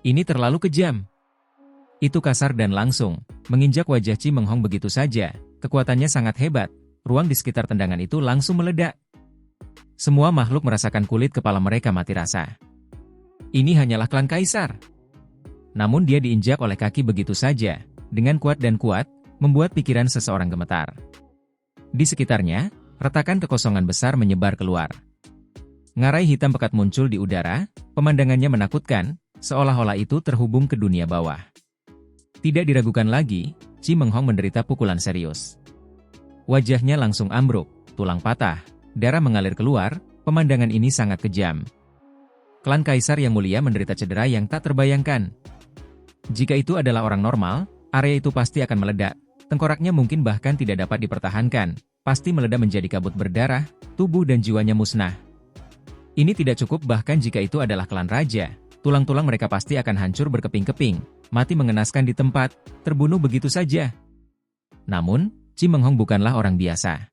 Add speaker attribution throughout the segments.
Speaker 1: Ini terlalu kejam. Itu kasar dan langsung, menginjak wajah Chi Menghong begitu saja. Kekuatannya sangat hebat, ruang di sekitar tendangan itu langsung meledak. Semua makhluk merasakan kulit kepala mereka mati rasa. Ini hanyalah klan kaisar. Namun dia diinjak oleh kaki begitu saja, dengan kuat dan kuat, membuat pikiran seseorang gemetar. Di sekitarnya, retakan kekosongan besar menyebar keluar. Ngarai hitam pekat muncul di udara, pemandangannya menakutkan, seolah-olah itu terhubung ke dunia bawah. Tidak diragukan lagi, Chi Menghong menderita pukulan serius. Wajahnya langsung ambruk, tulang patah, darah mengalir keluar, pemandangan ini sangat kejam. Klan kaisar yang mulia menderita cedera yang tak terbayangkan. Jika itu adalah orang normal, area itu pasti akan meledak, tengkoraknya mungkin bahkan tidak dapat dipertahankan, pasti meledak menjadi kabut berdarah, tubuh dan jiwanya musnah. Ini tidak cukup bahkan jika itu adalah klan raja, tulang-tulang mereka pasti akan hancur berkeping-keping, mati mengenaskan di tempat, terbunuh begitu saja. Namun, Chi Menghong bukanlah orang biasa.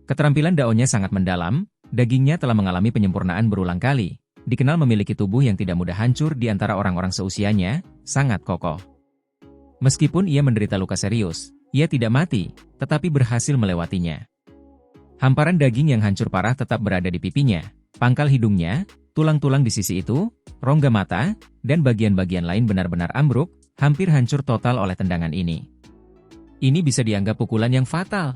Speaker 1: Keterampilan daonya sangat mendalam, dagingnya telah mengalami penyempurnaan berulang kali, dikenal memiliki tubuh yang tidak mudah hancur di antara orang-orang seusianya, sangat kokoh. Meskipun ia menderita luka serius, ia tidak mati, tetapi berhasil melewatinya. Hamparan daging yang hancur parah tetap berada di pipinya, pangkal hidungnya, tulang-tulang di sisi itu, rongga mata, dan bagian-bagian lain benar-benar ambruk, hampir hancur total oleh tendangan ini. Ini bisa dianggap pukulan yang fatal.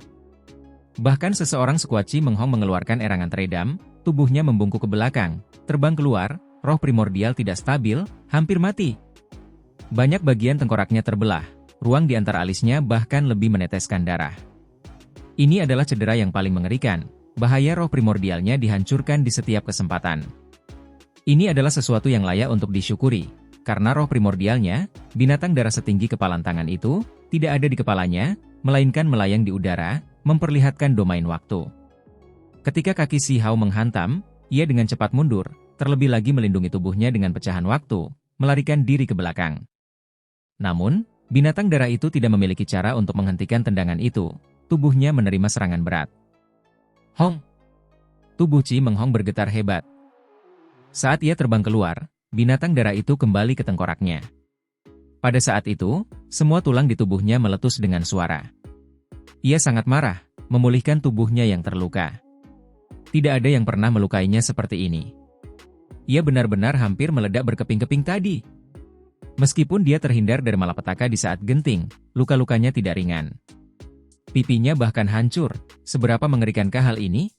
Speaker 1: Bahkan seseorang sekuat Chi Menghong mengeluarkan erangan teredam, tubuhnya membungkuk ke belakang, terbang keluar, roh primordial tidak stabil, hampir mati. Banyak bagian tengkoraknya terbelah, ruang di antara alisnya bahkan lebih meneteskan darah. Ini adalah cedera yang paling mengerikan. Bahaya roh primordialnya dihancurkan di setiap kesempatan. Ini adalah sesuatu yang layak untuk disyukuri, karena roh primordialnya, binatang darah setinggi kepalan tangan itu, tidak ada di kepalanya, melainkan melayang di udara, memperlihatkan domain waktu. Ketika kaki Si Hao menghantam, ia dengan cepat mundur, terlebih lagi melindungi tubuhnya dengan pecahan waktu, melarikan diri ke belakang. Namun, binatang darah itu tidak memiliki cara untuk menghentikan tendangan itu, tubuhnya menerima serangan berat. Hong! Tubuh Chi Menghong bergetar hebat. Saat ia terbang keluar, binatang darah itu kembali ke tengkoraknya. Pada saat itu, semua tulang di tubuhnya meletus dengan suara. Ia sangat marah, memulihkan tubuhnya yang terluka. Tidak ada yang pernah melukainya seperti ini. Ia benar-benar hampir meledak berkeping-keping tadi. Meskipun dia terhindar dari malapetaka di saat genting, luka-lukanya tidak ringan. Pipinya bahkan hancur. Seberapa mengerikankah hal ini?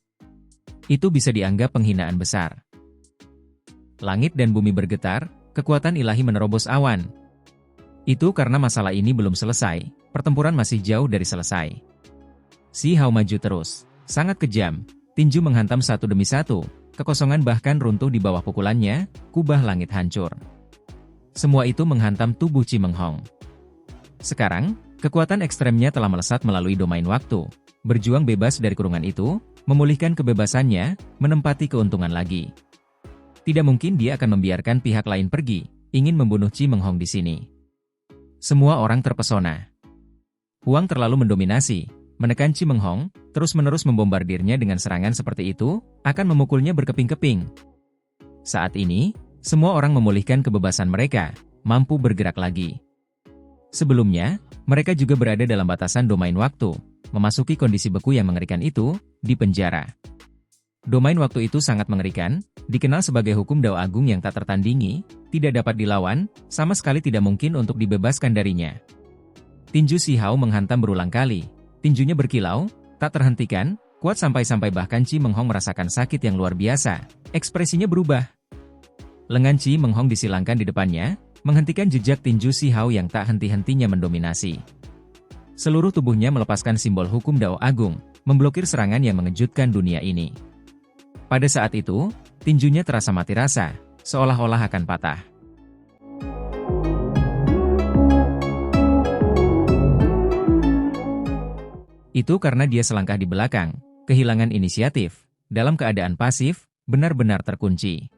Speaker 1: Itu bisa dianggap penghinaan besar. Langit dan bumi bergetar, kekuatan ilahi menerobos awan. Itu karena masalah ini belum selesai, pertempuran masih jauh dari selesai. Si Hao maju terus, sangat kejam, tinju menghantam satu demi satu, kekosongan bahkan runtuh di bawah pukulannya, kubah langit hancur. Semua itu menghantam tubuh Chi Menghong. Sekarang, kekuatan ekstremnya telah melesat melalui domain waktu, berjuang bebas dari kurungan itu, memulihkan kebebasannya, menempati keuntungan lagi. Tidak mungkin dia akan membiarkan pihak lain pergi, ingin membunuh Chi Menghong di sini. Semua orang terpesona. Huang terlalu mendominasi, menekan Chi Menghong, terus-menerus membombardirnya dengan serangan seperti itu, akan memukulnya berkeping-keping. Saat ini, semua orang memulihkan kebebasan mereka, mampu bergerak lagi. Sebelumnya, mereka juga berada dalam batasan domain waktu, memasuki kondisi beku yang mengerikan itu, di penjara. Domain waktu itu sangat mengerikan, dikenal sebagai hukum Dao Agung yang tak tertandingi, tidak dapat dilawan, sama sekali tidak mungkin untuk dibebaskan darinya. Tinju Si Hao menghantam berulang kali, tinjunya berkilau, tak terhentikan, kuat sampai-sampai bahkan Chi Menghong merasakan sakit yang luar biasa, ekspresinya berubah. Lengan Chi Menghong disilangkan di depannya, menghentikan jejak tinju Si Hao yang tak henti-hentinya mendominasi. Seluruh tubuhnya melepaskan simbol hukum Dao Agung, memblokir serangan yang mengejutkan dunia ini. Pada saat itu, tinjunya terasa mati rasa, seolah-olah akan patah. Itu karena dia selangkah di belakang, kehilangan inisiatif, dalam keadaan pasif, benar-benar terkunci.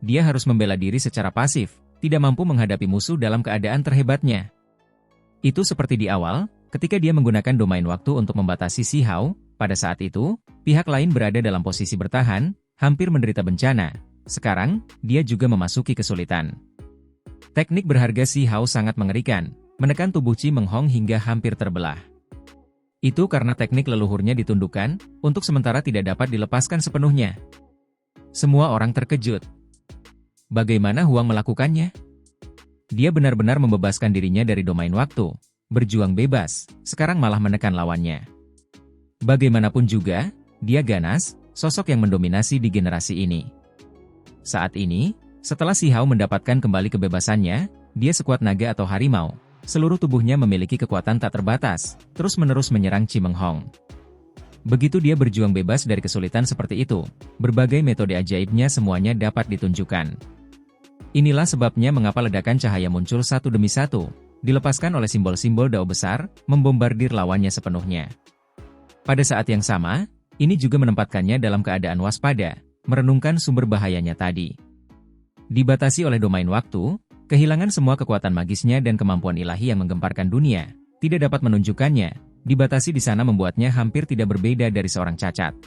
Speaker 1: Dia harus membela diri secara pasif, tidak mampu menghadapi musuh dalam keadaan terhebatnya. Itu seperti di awal, ketika dia menggunakan domain waktu untuk membatasi Si Hao, pada saat itu, pihak lain berada dalam posisi bertahan, hampir menderita bencana. Sekarang, dia juga memasuki kesulitan. Teknik berharga Si Hao sangat mengerikan, menekan tubuh Chi Menghong hingga hampir terbelah. Itu karena teknik leluhurnya ditundukkan, untuk sementara tidak dapat dilepaskan sepenuhnya. Semua orang terkejut. Bagaimana Huang melakukannya? Dia benar-benar membebaskan dirinya dari domain waktu, berjuang bebas, sekarang malah menekan lawannya. Bagaimanapun juga, dia ganas, sosok yang mendominasi di generasi ini. Saat ini, setelah Si Hao mendapatkan kembali kebebasannya, dia sekuat naga atau harimau. Seluruh tubuhnya memiliki kekuatan tak terbatas, terus-menerus menyerang Chi Menghong. Begitu dia berjuang bebas dari kesulitan seperti itu, berbagai metode ajaibnya semuanya dapat ditunjukkan. Inilah sebabnya mengapa ledakan cahaya muncul satu demi satu, dilepaskan oleh simbol-simbol dao besar, membombardir lawannya sepenuhnya. Pada saat yang sama, ini juga menempatkannya dalam keadaan waspada, merenungkan sumber bahayanya tadi. Dibatasi oleh domain waktu, kehilangan semua kekuatan magisnya dan kemampuan ilahi yang menggemparkan dunia, tidak dapat menunjukkannya, dibatasi di sana membuatnya hampir tidak berbeda dari seorang cacat.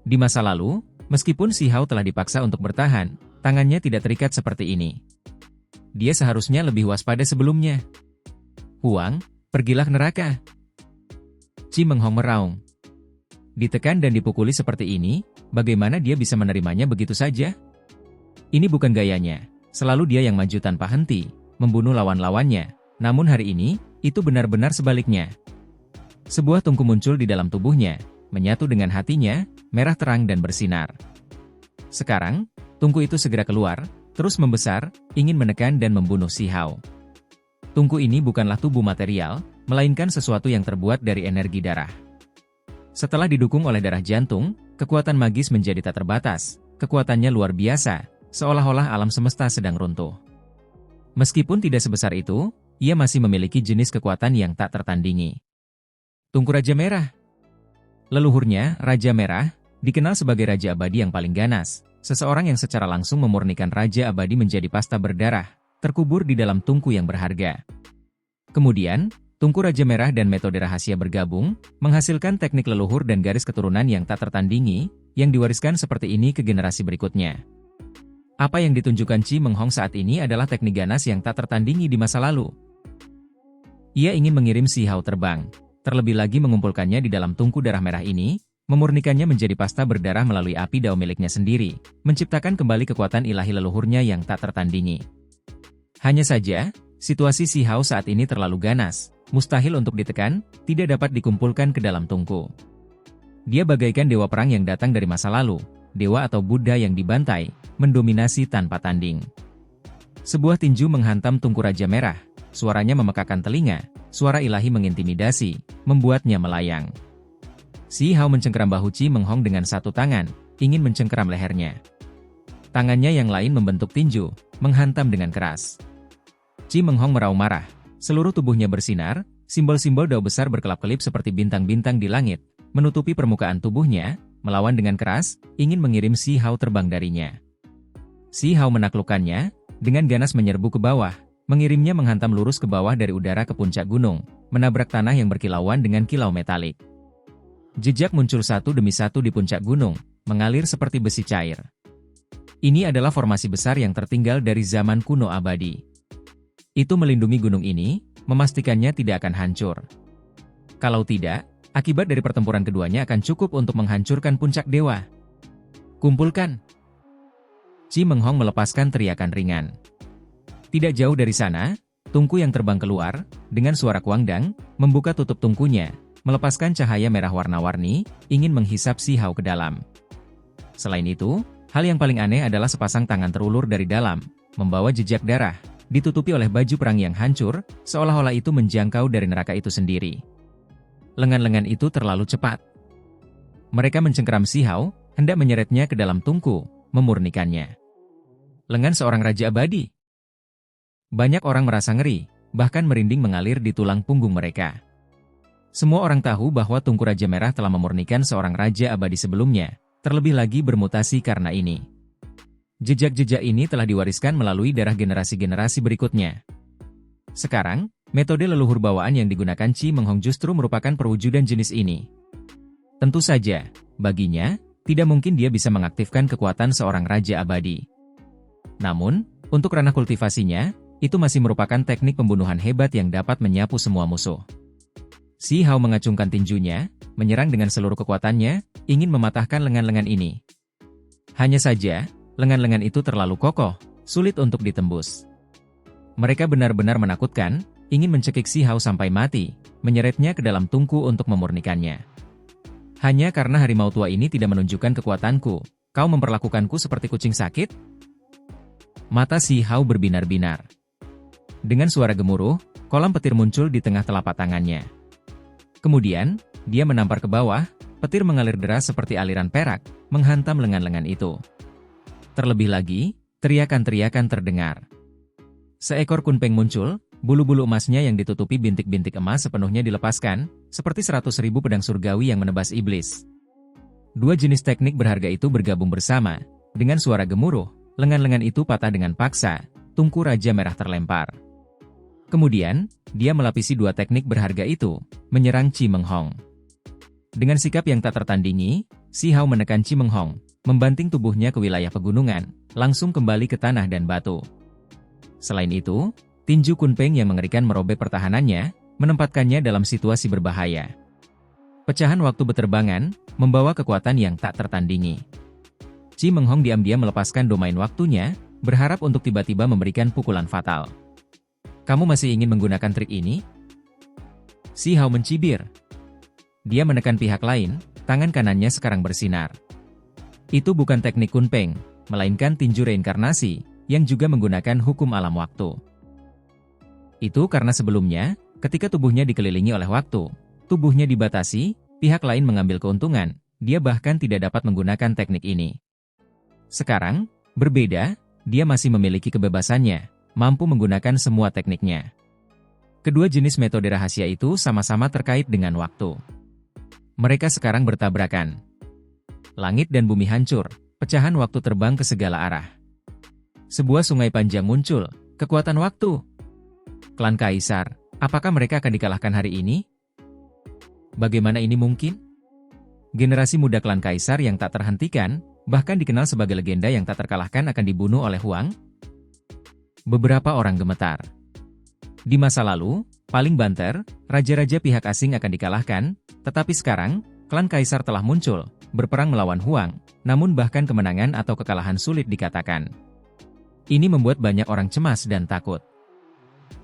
Speaker 1: Di masa lalu, meskipun Si Hao telah dipaksa untuk bertahan, tangannya tidak terikat seperti ini. Dia seharusnya lebih waspada sebelumnya. Huang, pergilah ke neraka. Chi Menghong meraung. Ditekan dan dipukuli seperti ini, bagaimana dia bisa menerimanya begitu saja? Ini bukan gayanya, selalu dia yang maju tanpa henti, membunuh lawan-lawannya. Namun hari ini, itu benar-benar sebaliknya. Sebuah tungku muncul di dalam tubuhnya, menyatu dengan hatinya, merah terang dan bersinar. Sekarang, tungku itu segera keluar, terus membesar, ingin menekan dan membunuh Si Hao. Tungku ini bukanlah tubuh material, melainkan sesuatu yang terbuat dari energi darah. Setelah didukung oleh darah jantung, kekuatan magis menjadi tak terbatas, kekuatannya luar biasa, seolah-olah alam semesta sedang runtuh. Meskipun tidak sebesar itu, ia masih memiliki jenis kekuatan yang tak tertandingi. Tungku Raja Merah. Leluhurnya, Raja Merah, dikenal sebagai Raja Abadi yang paling ganas, seseorang yang secara langsung memurnikan Raja Abadi menjadi pasta berdarah, terkubur di dalam tungku yang berharga. Kemudian, tungku Raja Merah dan metode rahasia bergabung, menghasilkan teknik leluhur dan garis keturunan yang tak tertandingi, yang diwariskan seperti ini ke generasi berikutnya. Apa yang ditunjukkan Chi Menghong saat ini adalah teknik ganas yang tak tertandingi di masa lalu. Ia ingin mengirim Si Hao terbang, terlebih lagi mengumpulkannya di dalam tungku darah merah ini, memurnikannya menjadi pasta berdarah melalui api dao miliknya sendiri, menciptakan kembali kekuatan ilahi leluhurnya yang tak tertandingi. Hanya saja, situasi Si Hao saat ini terlalu ganas, mustahil untuk ditekan, tidak dapat dikumpulkan ke dalam tungku. Dia bagaikan dewa perang yang datang dari masa lalu, dewa atau Buddha yang dibantai, mendominasi tanpa tanding. Sebuah tinju menghantam tungku Raja Merah, suaranya memekakan telinga, suara ilahi mengintimidasi, membuatnya melayang. Si Hao mencengkeram bahu Chi Menghong dengan satu tangan, ingin mencengkeram lehernya. Tangannya yang lain membentuk tinju, menghantam dengan keras. Chi Menghong meraung marah, seluruh tubuhnya bersinar, simbol-simbol dao besar berkelap-kelip seperti bintang-bintang di langit, menutupi permukaan tubuhnya, melawan dengan keras, ingin mengirim Si Hao terbang darinya. Si Hao menaklukkannya, dengan ganas menyerbu ke bawah, mengirimnya menghantam lurus ke bawah dari udara ke puncak gunung, menabrak tanah yang berkilauan dengan kilau metalik. Jejak muncul satu demi satu di puncak gunung, mengalir seperti besi cair. Ini adalah formasi besar yang tertinggal dari zaman kuno abadi. Itu melindungi gunung ini, memastikannya tidak akan hancur. Kalau tidak, akibat dari pertempuran keduanya akan cukup untuk menghancurkan puncak dewa. Kumpulkan! Chi Menghong melepaskan teriakan ringan. Tidak jauh dari sana, tungku yang terbang keluar, dengan suara kuangdang, membuka tutup tungkunya, melepaskan cahaya merah warna-warni, ingin menghisap Si Hao ke dalam. Selain itu, hal yang paling aneh adalah sepasang tangan terulur dari dalam, membawa jejak darah, ditutupi oleh baju perang yang hancur, seolah-olah itu menjangkau dari neraka itu sendiri. Lengan-lengan itu terlalu cepat. Mereka mencengkeram Si Hao, hendak menyeretnya ke dalam tungku, memurnikannya. Lengan seorang Raja Abadi. Banyak orang merasa ngeri, bahkan merinding mengalir di tulang punggung mereka. Semua orang tahu bahwa tungku Raja Merah telah memurnikan seorang Raja Abadi sebelumnya, terlebih lagi bermutasi karena ini. Jejak-jejak ini telah diwariskan melalui darah generasi-generasi berikutnya. Sekarang, metode leluhur bawaan yang digunakan Chi Menghong justru merupakan perwujudan jenis ini. Tentu saja, baginya, tidak mungkin dia bisa mengaktifkan kekuatan seorang Raja Abadi. Namun, untuk ranah kultivasinya, itu masih merupakan teknik pembunuhan hebat yang dapat menyapu semua musuh. Si Hao mengacungkan tinjunya, menyerang dengan seluruh kekuatannya, ingin mematahkan lengan-lengan ini. Hanya saja, lengan-lengan itu terlalu kokoh, sulit untuk ditembus. Mereka benar-benar menakutkan, ingin mencekik Si Hao sampai mati, menyeretnya ke dalam tungku untuk memurnikannya. Hanya karena harimau tua ini tidak menunjukkan kekuatanku, kau memperlakukanku seperti kucing sakit? Mata Si Hao berbinar-binar. Dengan suara gemuruh, kolam petir muncul di tengah telapak tangannya. Kemudian, dia menampar ke bawah, petir mengalir deras seperti aliran perak, menghantam lengan-lengan itu. Terlebih lagi, teriakan-teriakan terdengar. Seekor kunpeng muncul, bulu-bulu emasnya yang ditutupi bintik-bintik emas sepenuhnya dilepaskan, seperti 100.000 pedang surgawi yang menebas iblis. Dua jenis teknik berharga itu bergabung bersama, dengan suara gemuruh, lengan-lengan itu patah dengan paksa, tungku Raja Merah terlempar. Kemudian, dia melapisi dua teknik berharga itu, menyerang Chi Menghong. Dengan sikap yang tak tertandingi, Si Hao menekan Chi Menghong, membanting tubuhnya ke wilayah pegunungan, langsung kembali ke tanah dan batu. Selain itu, tinju kunpeng yang mengerikan merobek pertahanannya, menempatkannya dalam situasi berbahaya. Pecahan waktu beterbangan, membawa kekuatan yang tak tertandingi. Chi Menghong diam-diam melepaskan domain waktunya, berharap untuk tiba-tiba memberikan pukulan fatal. Kamu masih ingin menggunakan trik ini? Si Hao mencibir. Dia menekan pihak lain, tangan kanannya sekarang bersinar. Itu bukan teknik kunpeng, melainkan tinju reinkarnasi, yang juga menggunakan hukum alam waktu. Itu karena sebelumnya, ketika tubuhnya dikelilingi oleh waktu, tubuhnya dibatasi, pihak lain mengambil keuntungan, dia bahkan tidak dapat menggunakan teknik ini. Sekarang, berbeda, dia masih memiliki kebebasannya, mampu menggunakan semua tekniknya. Kedua jenis metode rahasia itu sama-sama terkait dengan waktu. Mereka sekarang bertabrakan. Langit dan bumi hancur, pecahan waktu terbang ke segala arah. Sebuah sungai panjang muncul, kekuatan waktu. Klan Kaisar, apakah mereka akan dikalahkan hari ini? Bagaimana ini mungkin? Generasi muda klan Kaisar yang tak terhentikan, bahkan dikenal sebagai legenda yang tak terkalahkan akan dibunuh oleh Huang? Beberapa orang gemetar. Di masa lalu, paling banter, raja-raja pihak asing akan dikalahkan, tetapi sekarang, klan Kaisar telah muncul, berperang melawan Huang, namun bahkan kemenangan atau kekalahan sulit dikatakan. Ini membuat banyak orang cemas dan takut.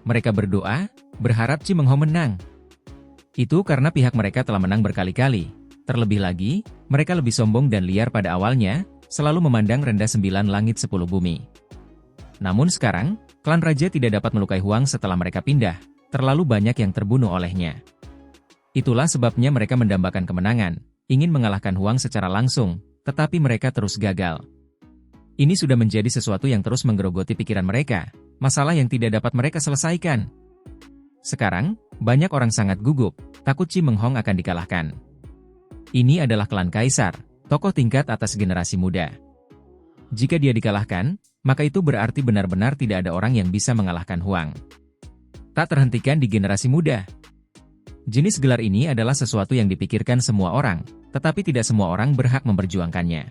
Speaker 1: Mereka berdoa, berharap Chi Menghong menang. Itu karena pihak mereka telah menang berkali-kali. Terlebih lagi, mereka lebih sombong dan liar pada awalnya, selalu memandang rendah 9 langit 10 bumi. Namun sekarang, klan raja tidak dapat melukai Huang setelah mereka pindah, terlalu banyak yang terbunuh olehnya. Itulah sebabnya mereka mendambakan kemenangan, ingin mengalahkan Huang secara langsung, tetapi mereka terus gagal. Ini sudah menjadi sesuatu yang terus menggerogoti pikiran mereka, masalah yang tidak dapat mereka selesaikan. Sekarang, banyak orang sangat gugup, takut Chi Menghong akan dikalahkan. Ini adalah klan Kaisar, tokoh tingkat atas generasi muda. Jika dia dikalahkan, maka itu berarti benar-benar tidak ada orang yang bisa mengalahkan Huang. Tak terhentikan di generasi muda. Jenis gelar ini adalah sesuatu yang dipikirkan semua orang, tetapi tidak semua orang berhak memperjuangkannya.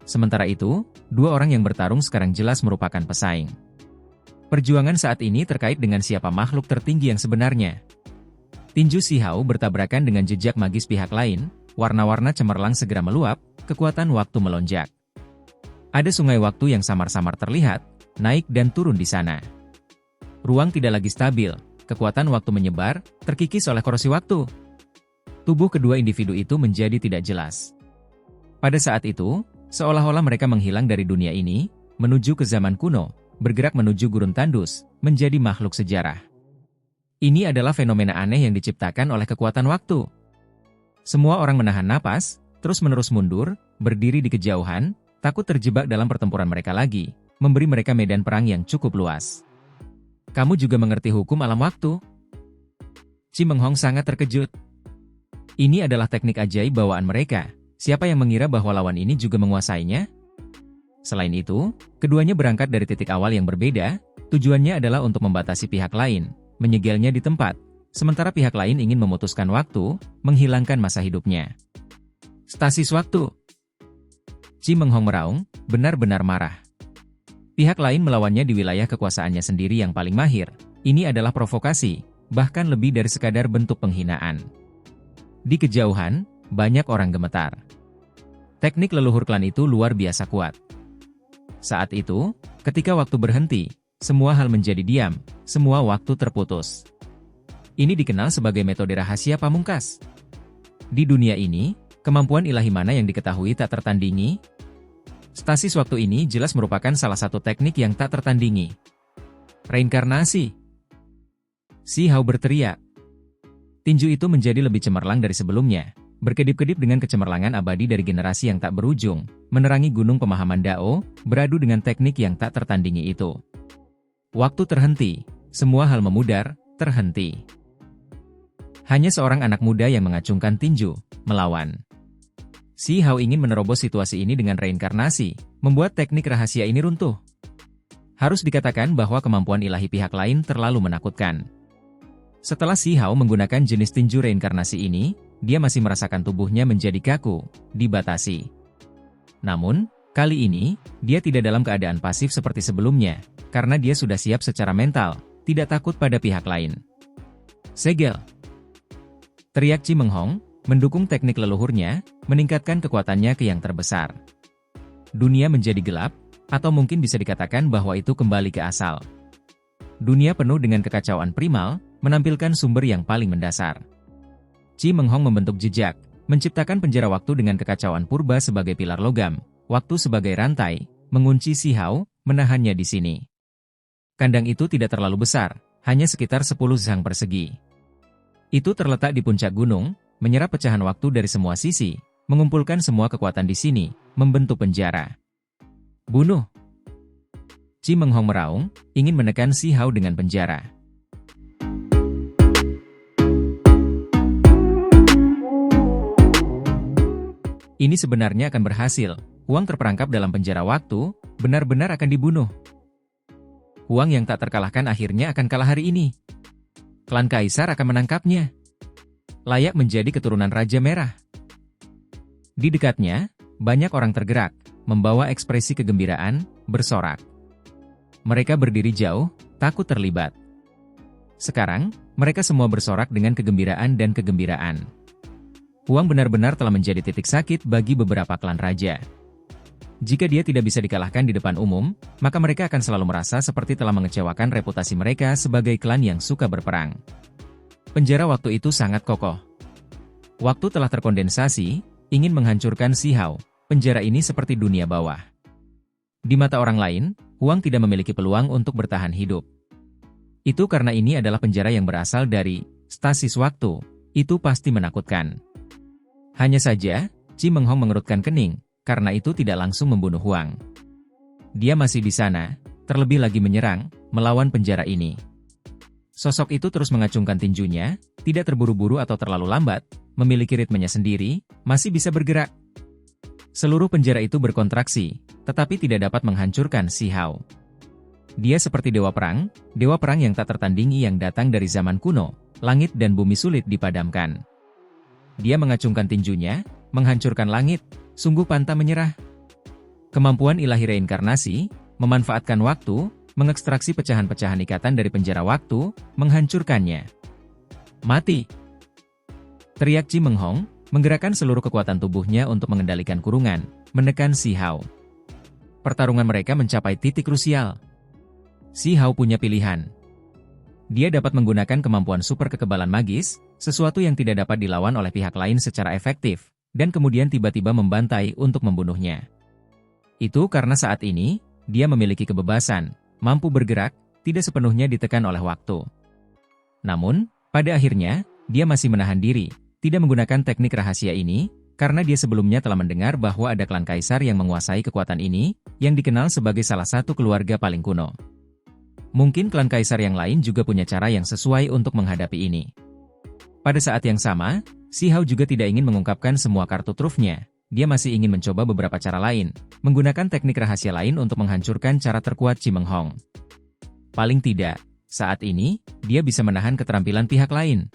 Speaker 1: Sementara itu, dua orang yang bertarung sekarang jelas merupakan pesaing. Perjuangan saat ini terkait dengan siapa makhluk tertinggi yang sebenarnya. Tinju Si Hao bertabrakan dengan jejak magis pihak lain, warna-warna cemerlang segera meluap, kekuatan waktu melonjak. Ada sungai waktu yang samar-samar terlihat, naik dan turun di sana. Ruang tidak lagi stabil, kekuatan waktu menyebar, terkikis oleh korosi waktu. Tubuh kedua individu itu menjadi tidak jelas. Pada saat itu, seolah-olah mereka menghilang dari dunia ini, menuju ke zaman kuno, bergerak menuju gurun tandus, menjadi makhluk sejarah. Ini adalah fenomena aneh yang diciptakan oleh kekuatan waktu. Semua orang menahan napas, terus-menerus mundur, berdiri di kejauhan, takut terjebak dalam pertempuran mereka lagi, memberi mereka medan perang yang cukup luas. Kamu juga mengerti hukum alam waktu? Chi Menghong sangat terkejut. Ini adalah teknik ajaib bawaan mereka, siapa yang mengira bahwa lawan ini juga menguasainya? Selain itu, keduanya berangkat dari titik awal yang berbeda, tujuannya adalah untuk membatasi pihak lain, menyegelnya di tempat, sementara pihak lain ingin memutuskan waktu, menghilangkan masa hidupnya. Stasis waktu. Chi Menghong meraung, benar-benar marah. Pihak lain melawannya di wilayah kekuasaannya sendiri yang paling mahir. Ini adalah provokasi, bahkan lebih dari sekadar bentuk penghinaan. Di kejauhan, banyak orang gemetar. Teknik leluhur klan itu luar biasa kuat. Saat itu, ketika waktu berhenti, semua hal menjadi diam, semua waktu terputus. Ini dikenal sebagai metode rahasia pamungkas. Di dunia ini, kemampuan ilahi mana yang diketahui tak tertandingi? Stasis waktu ini jelas merupakan salah satu teknik yang tak tertandingi. Reinkarnasi. Si Hao berteriak. Tinju itu menjadi lebih cemerlang dari sebelumnya, berkedip-kedip dengan kecemerlangan abadi dari generasi yang tak berujung, menerangi gunung pemahaman Dao, beradu dengan teknik yang tak tertandingi itu. Waktu terhenti, semua hal memudar, terhenti. Hanya seorang anak muda yang mengacungkan tinju, melawan. Si Hao ingin menerobos situasi ini dengan reinkarnasi, membuat teknik rahasia ini runtuh. Harus dikatakan bahwa kemampuan ilahi pihak lain terlalu menakutkan. Setelah Si Hao menggunakan jenis tinju reinkarnasi ini, dia masih merasakan tubuhnya menjadi kaku, dibatasi. Namun, kali ini, dia tidak dalam keadaan pasif seperti sebelumnya, karena dia sudah siap secara mental, tidak takut pada pihak lain. Segel! Teriak Chi Menghong, mendukung teknik leluhurnya, meningkatkan kekuatannya ke yang terbesar. Dunia menjadi gelap, atau mungkin bisa dikatakan bahwa itu kembali ke asal. Dunia penuh dengan kekacauan primal, menampilkan sumber yang paling mendasar. Chi Menghong membentuk jejak, menciptakan penjara waktu dengan kekacauan purba sebagai pilar logam, waktu sebagai rantai, mengunci Si Hao, menahannya di sini. Kandang itu tidak terlalu besar, hanya sekitar 10 zhang persegi. Itu terletak di puncak gunung, menyerap pecahan waktu dari semua sisi, mengumpulkan semua kekuatan di sini, membentuk penjara. Bunuh! Chi Menghong meraung, ingin menekan Si Hao dengan penjara. Ini sebenarnya akan berhasil. Huang terperangkap dalam penjara waktu, benar-benar akan dibunuh. Huang yang tak terkalahkan akhirnya akan kalah hari ini. Klan Kaisar akan menangkapnya. Layak menjadi keturunan Raja Merah. Di dekatnya, banyak orang tergerak, membawa ekspresi kegembiraan, bersorak. Mereka berdiri jauh, takut terlibat. Sekarang, mereka semua bersorak dengan kegembiraan dan kegembiraan. Huang benar-benar telah menjadi titik sakit bagi beberapa klan raja. Jika dia tidak bisa dikalahkan di depan umum, maka mereka akan selalu merasa seperti telah mengecewakan reputasi mereka sebagai klan yang suka berperang. Penjara waktu itu sangat kokoh. Waktu telah terkondensasi, ingin menghancurkan Si Hao. Penjara ini seperti dunia bawah. Di mata orang lain, Huang tidak memiliki peluang untuk bertahan hidup. Itu karena ini adalah penjara yang berasal dari stasis waktu. Itu pasti menakutkan. Hanya saja, Chi Menghong mengerutkan kening, karena itu tidak langsung membunuh Huang. Dia masih di sana, terlebih lagi menyerang, melawan penjara ini. Sosok itu terus mengacungkan tinjunya, tidak terburu-buru atau terlalu lambat, memiliki ritmenya sendiri, masih bisa bergerak. Seluruh penjara itu berkontraksi, tetapi tidak dapat menghancurkan Si Hao. Dia seperti dewa perang yang tak tertandingi yang datang dari zaman kuno, langit dan bumi sulit dipadamkan. Dia mengacungkan tinjunya, menghancurkan langit, sungguh pantang menyerah. Kemampuan ilahi reinkarnasi, memanfaatkan waktu, mengekstraksi pecahan-pecahan ikatan dari penjara waktu, menghancurkannya. Mati! Teriak Chi Menghong, menggerakkan seluruh kekuatan tubuhnya untuk mengendalikan kurungan, menekan Si Hao. Pertarungan mereka mencapai titik krusial. Si Hao punya pilihan. Dia dapat menggunakan kemampuan super kekebalan magis, sesuatu yang tidak dapat dilawan oleh pihak lain secara efektif, dan kemudian tiba-tiba membantai untuk membunuhnya. Itu karena saat ini, dia memiliki kebebasan, mampu bergerak, tidak sepenuhnya ditekan oleh waktu. Namun, pada akhirnya, dia masih menahan diri, tidak menggunakan teknik rahasia ini, karena dia sebelumnya telah mendengar bahwa ada klan kaisar yang menguasai kekuatan ini, yang dikenal sebagai salah satu keluarga paling kuno. Mungkin klan kaisar yang lain juga punya cara yang sesuai untuk menghadapi ini. Pada saat yang sama, Si Hao juga tidak ingin mengungkapkan semua kartu trufnya. Dia masih ingin mencoba beberapa cara lain, menggunakan teknik rahasia lain untuk menghancurkan cara terkuat Chi Menghong. Paling tidak, saat ini, dia bisa menahan keterampilan pihak lain.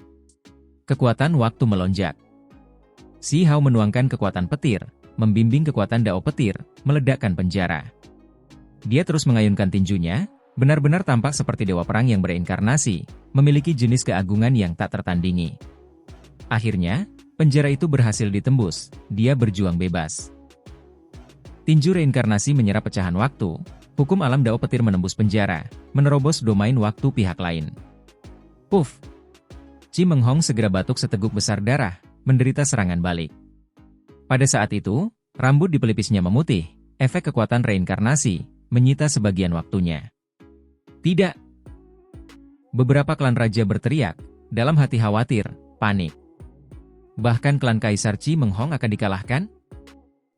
Speaker 1: Kekuatan waktu melonjak. Si Hao menuangkan kekuatan petir, membimbing kekuatan Dao petir, meledakkan penjara. Dia terus mengayunkan tinjunya, benar-benar tampak seperti dewa perang yang bereinkarnasi, memiliki jenis keagungan yang tak tertandingi. Akhirnya, penjara itu berhasil ditembus, dia berjuang bebas. Tinju reinkarnasi menyerap pecahan waktu, hukum alam Dao Petir menembus penjara, menerobos domain waktu pihak lain. Puff! Chi Menghong segera batuk seteguk besar darah, menderita serangan balik. Pada saat itu, rambut di pelipisnya memutih, efek kekuatan reinkarnasi, menyita sebagian waktunya. Tidak! Beberapa klan raja berteriak, dalam hati khawatir, panik. Bahkan klan Kaisar Chi Menghong akan dikalahkan?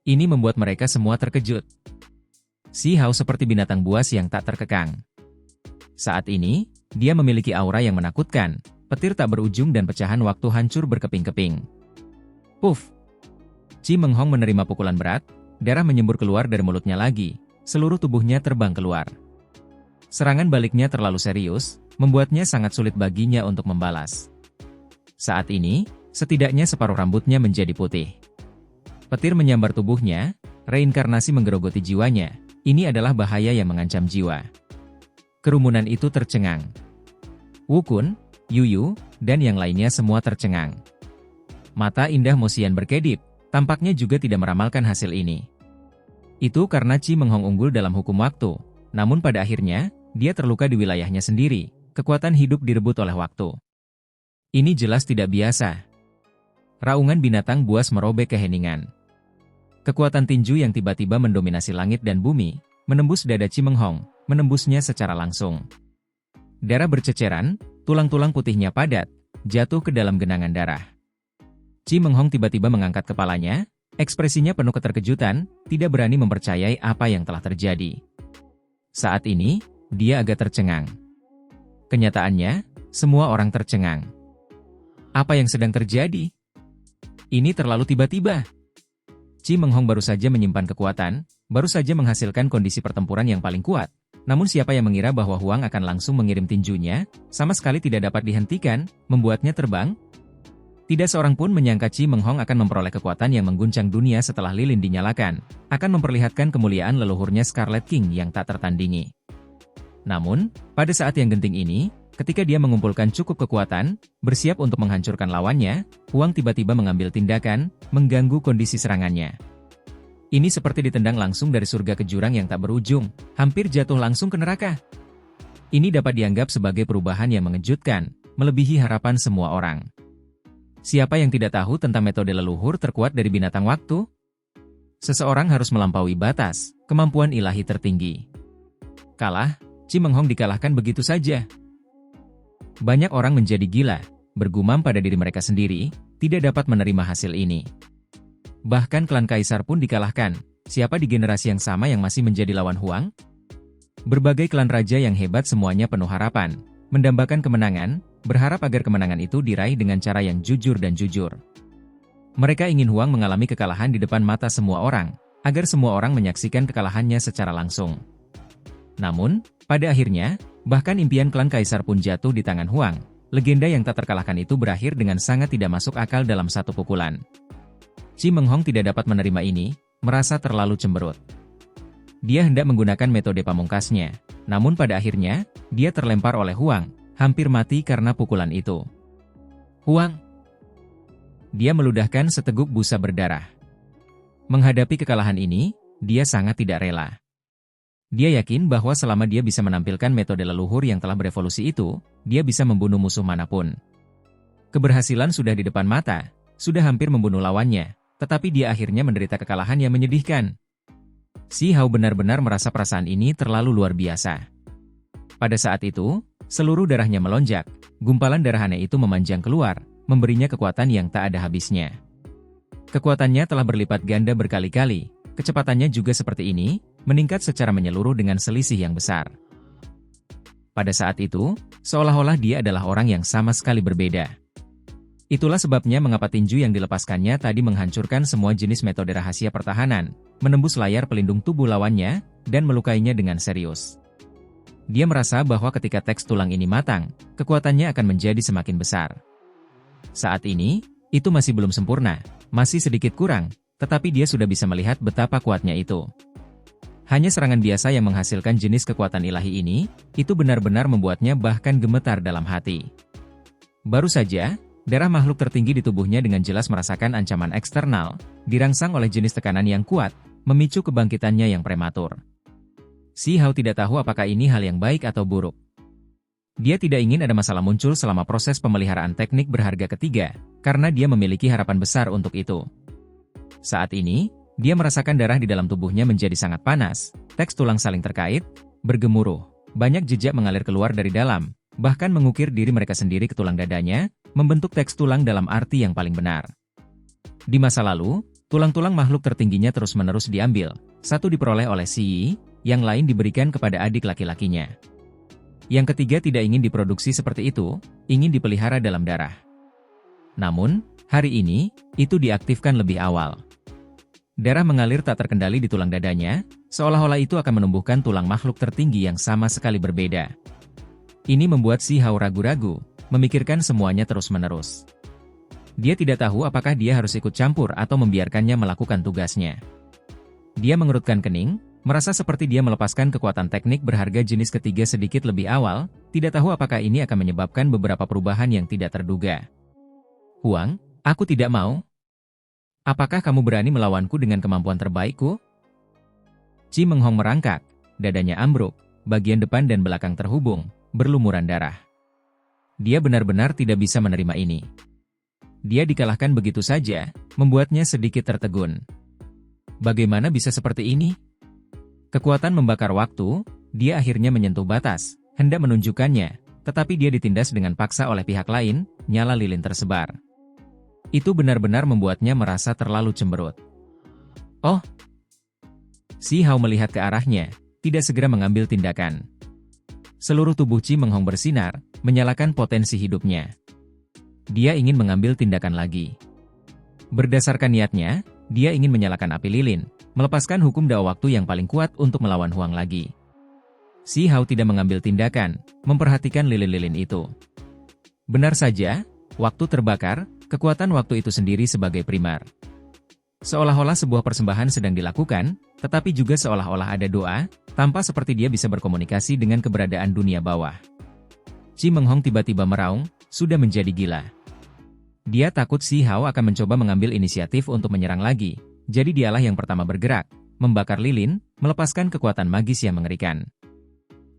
Speaker 1: Ini membuat mereka semua terkejut. Si Hao seperti binatang buas yang tak terkekang. Saat ini, dia memiliki aura yang menakutkan, petir tak berujung dan pecahan waktu hancur berkeping-keping. Puff! Chi Menghong menerima pukulan berat, darah menyembur keluar dari mulutnya lagi, seluruh tubuhnya terbang keluar. Serangan baliknya terlalu serius, membuatnya sangat sulit baginya untuk membalas. Saat ini, setidaknya separuh rambutnya menjadi putih. Petir menyambar tubuhnya, reinkarnasi menggerogoti jiwanya, ini adalah bahaya yang mengancam jiwa. Kerumunan itu tercengang. Wu Kun, Yu Yu, dan yang lainnya semua tercengang. Mata indah Mo Xian berkedip, tampaknya juga tidak meramalkan hasil ini. Itu karena Chi Menghong unggul dalam hukum waktu, namun pada akhirnya, dia terluka di wilayahnya sendiri, kekuatan hidup direbut oleh waktu. Ini jelas tidak biasa. Raungan binatang buas merobek keheningan. Kekuatan tinju yang tiba-tiba mendominasi langit dan bumi, menembus dada Chi Menghong, menembusnya secara langsung. Darah berceceran, tulang-tulang putihnya padat, jatuh ke dalam genangan darah. Chi Menghong tiba-tiba mengangkat kepalanya, ekspresinya penuh keterkejutan, tidak berani mempercayai apa yang telah terjadi. Saat ini, dia agak tercengang. Kenyataannya, semua orang tercengang. Apa yang sedang terjadi? Ini terlalu tiba-tiba. Chi Menghong baru saja menyimpan kekuatan, baru saja menghasilkan kondisi pertempuran yang paling kuat. Namun siapa yang mengira bahwa Huang akan langsung mengirim tinjunya, sama sekali tidak dapat dihentikan, membuatnya terbang? Tidak seorang pun menyangka Chi Menghong akan memperoleh kekuatan yang mengguncang dunia setelah lilin dinyalakan, akan memperlihatkan kemuliaan leluhurnya Scarlet King yang tak tertandingi. Namun, pada saat yang genting ini, ketika dia mengumpulkan cukup kekuatan, bersiap untuk menghancurkan lawannya, Huang tiba-tiba mengambil tindakan, mengganggu kondisi serangannya. Ini seperti ditendang langsung dari surga ke jurang yang tak berujung, hampir jatuh langsung ke neraka. Ini dapat dianggap sebagai perubahan yang mengejutkan, melebihi harapan semua orang. Siapa yang tidak tahu tentang metode leluhur terkuat dari binatang waktu? Seseorang harus melampaui batas, kemampuan ilahi tertinggi. Kalah, Chi Menghong dikalahkan begitu saja. Banyak orang menjadi gila, bergumam pada diri mereka sendiri, tidak dapat menerima hasil ini. Bahkan klan Kaisar pun dikalahkan, siapa di generasi yang sama yang masih menjadi lawan Huang? Berbagai klan raja yang hebat semuanya penuh harapan, mendambakan kemenangan, berharap agar kemenangan itu diraih dengan cara yang jujur dan jujur. Mereka ingin Huang mengalami kekalahan di depan mata semua orang, agar semua orang menyaksikan kekalahannya secara langsung. Namun, pada akhirnya, bahkan impian klan Kaisar pun jatuh di tangan Huang. Legenda yang tak terkalahkan itu berakhir dengan sangat tidak masuk akal dalam satu pukulan. Chi Menghong tidak dapat menerima ini, merasa terlalu cemberut. Dia hendak menggunakan metode pamungkasnya, namun pada akhirnya, dia terlempar oleh Huang, hampir mati karena pukulan itu. Huang! Dia meludahkan seteguk busa berdarah. Menghadapi kekalahan ini, dia sangat tidak rela. Dia yakin bahwa selama dia bisa menampilkan metode leluhur yang telah berevolusi itu, dia bisa membunuh musuh manapun. Keberhasilan sudah di depan mata, sudah hampir membunuh lawannya, tetapi dia akhirnya menderita kekalahan yang menyedihkan. Si Hao benar-benar merasa perasaan ini terlalu luar biasa. Pada saat itu, seluruh darahnya melonjak, gumpalan darah aneh itu memanjang keluar, memberinya kekuatan yang tak ada habisnya. Kekuatannya telah berlipat ganda berkali-kali, kecepatannya juga seperti ini, meningkat secara menyeluruh dengan selisih yang besar. Pada saat itu, seolah-olah dia adalah orang yang sama sekali berbeda. Itulah sebabnya mengapa tinju yang dilepaskannya tadi menghancurkan semua jenis metode rahasia pertahanan, menembus layar pelindung tubuh lawannya, dan melukainya dengan serius. Dia merasa bahwa ketika teks tulang ini matang, kekuatannya akan menjadi semakin besar. Saat ini, itu masih belum sempurna, masih sedikit kurang, tetapi dia sudah bisa melihat betapa kuatnya itu. Hanya serangan biasa yang menghasilkan jenis kekuatan ilahi ini, itu benar-benar membuatnya bahkan gemetar dalam hati. Baru saja, darah makhluk tertinggi di tubuhnya dengan jelas merasakan ancaman eksternal, dirangsang oleh jenis tekanan yang kuat, memicu kebangkitannya yang prematur. Si Hao tidak tahu apakah ini hal yang baik atau buruk. Dia tidak ingin ada masalah muncul selama proses pemeliharaan teknik berharga ketiga, karena dia memiliki harapan besar untuk itu. Saat ini, dia merasakan darah di dalam tubuhnya menjadi sangat panas, teks tulang saling terkait, bergemuruh, banyak jejak mengalir keluar dari dalam, bahkan mengukir diri mereka sendiri ke tulang dadanya, membentuk teks tulang dalam arti yang paling benar. Di masa lalu, tulang-tulang makhluk tertingginya terus-menerus diambil, satu diperoleh oleh Si Yi, yang lain diberikan kepada adik laki-lakinya. Yang ketiga tidak ingin diproduksi seperti itu, ingin dipelihara dalam darah. Namun, hari ini, itu diaktifkan lebih awal. Darah mengalir tak terkendali di tulang dadanya, seolah-olah itu akan menumbuhkan tulang makhluk tertinggi yang sama sekali berbeda. Ini membuat Si Hao ragu-ragu, memikirkan semuanya terus-menerus. Dia tidak tahu apakah dia harus ikut campur atau membiarkannya melakukan tugasnya. Dia mengerutkan kening, merasa seperti dia melepaskan kekuatan teknik berharga jenis ketiga sedikit lebih awal, tidak tahu apakah ini akan menyebabkan beberapa perubahan yang tidak terduga. Huang, aku tidak mau. Apakah kamu berani melawanku dengan kemampuan terbaikku? Qi Menghong merangkak, dadanya ambruk, bagian depan dan belakang terhubung, berlumuran darah. Dia benar-benar tidak bisa menerima ini. Dia dikalahkan begitu saja, membuatnya sedikit tertegun. Bagaimana bisa seperti ini? Kekuatan membakar waktu, dia akhirnya menyentuh batas, hendak menunjukkannya, tetapi dia ditindas dengan paksa oleh pihak lain, nyala lilin tersebar. Itu benar-benar membuatnya merasa terlalu cemberut. Oh! Si Hao melihat ke arahnya, tidak segera mengambil tindakan. Seluruh tubuh Qi Menghong bersinar, menyalakan potensi hidupnya. Dia ingin mengambil tindakan lagi. Berdasarkan niatnya, dia ingin menyalakan api lilin, melepaskan hukum dao waktu yang paling kuat untuk melawan Huang lagi. Si Hao tidak mengambil tindakan, memperhatikan lilin-lilin itu. Benar saja, waktu terbakar, kekuatan waktu itu sendiri sebagai primar. Seolah-olah sebuah persembahan sedang dilakukan, tetapi juga seolah-olah ada doa, tanpa seperti dia bisa berkomunikasi dengan keberadaan dunia bawah. Qi Menghong tiba-tiba meraung, sudah menjadi gila. Dia takut Si Hao akan mencoba mengambil inisiatif untuk menyerang lagi, jadi dialah yang pertama bergerak, membakar lilin, melepaskan kekuatan magis yang mengerikan.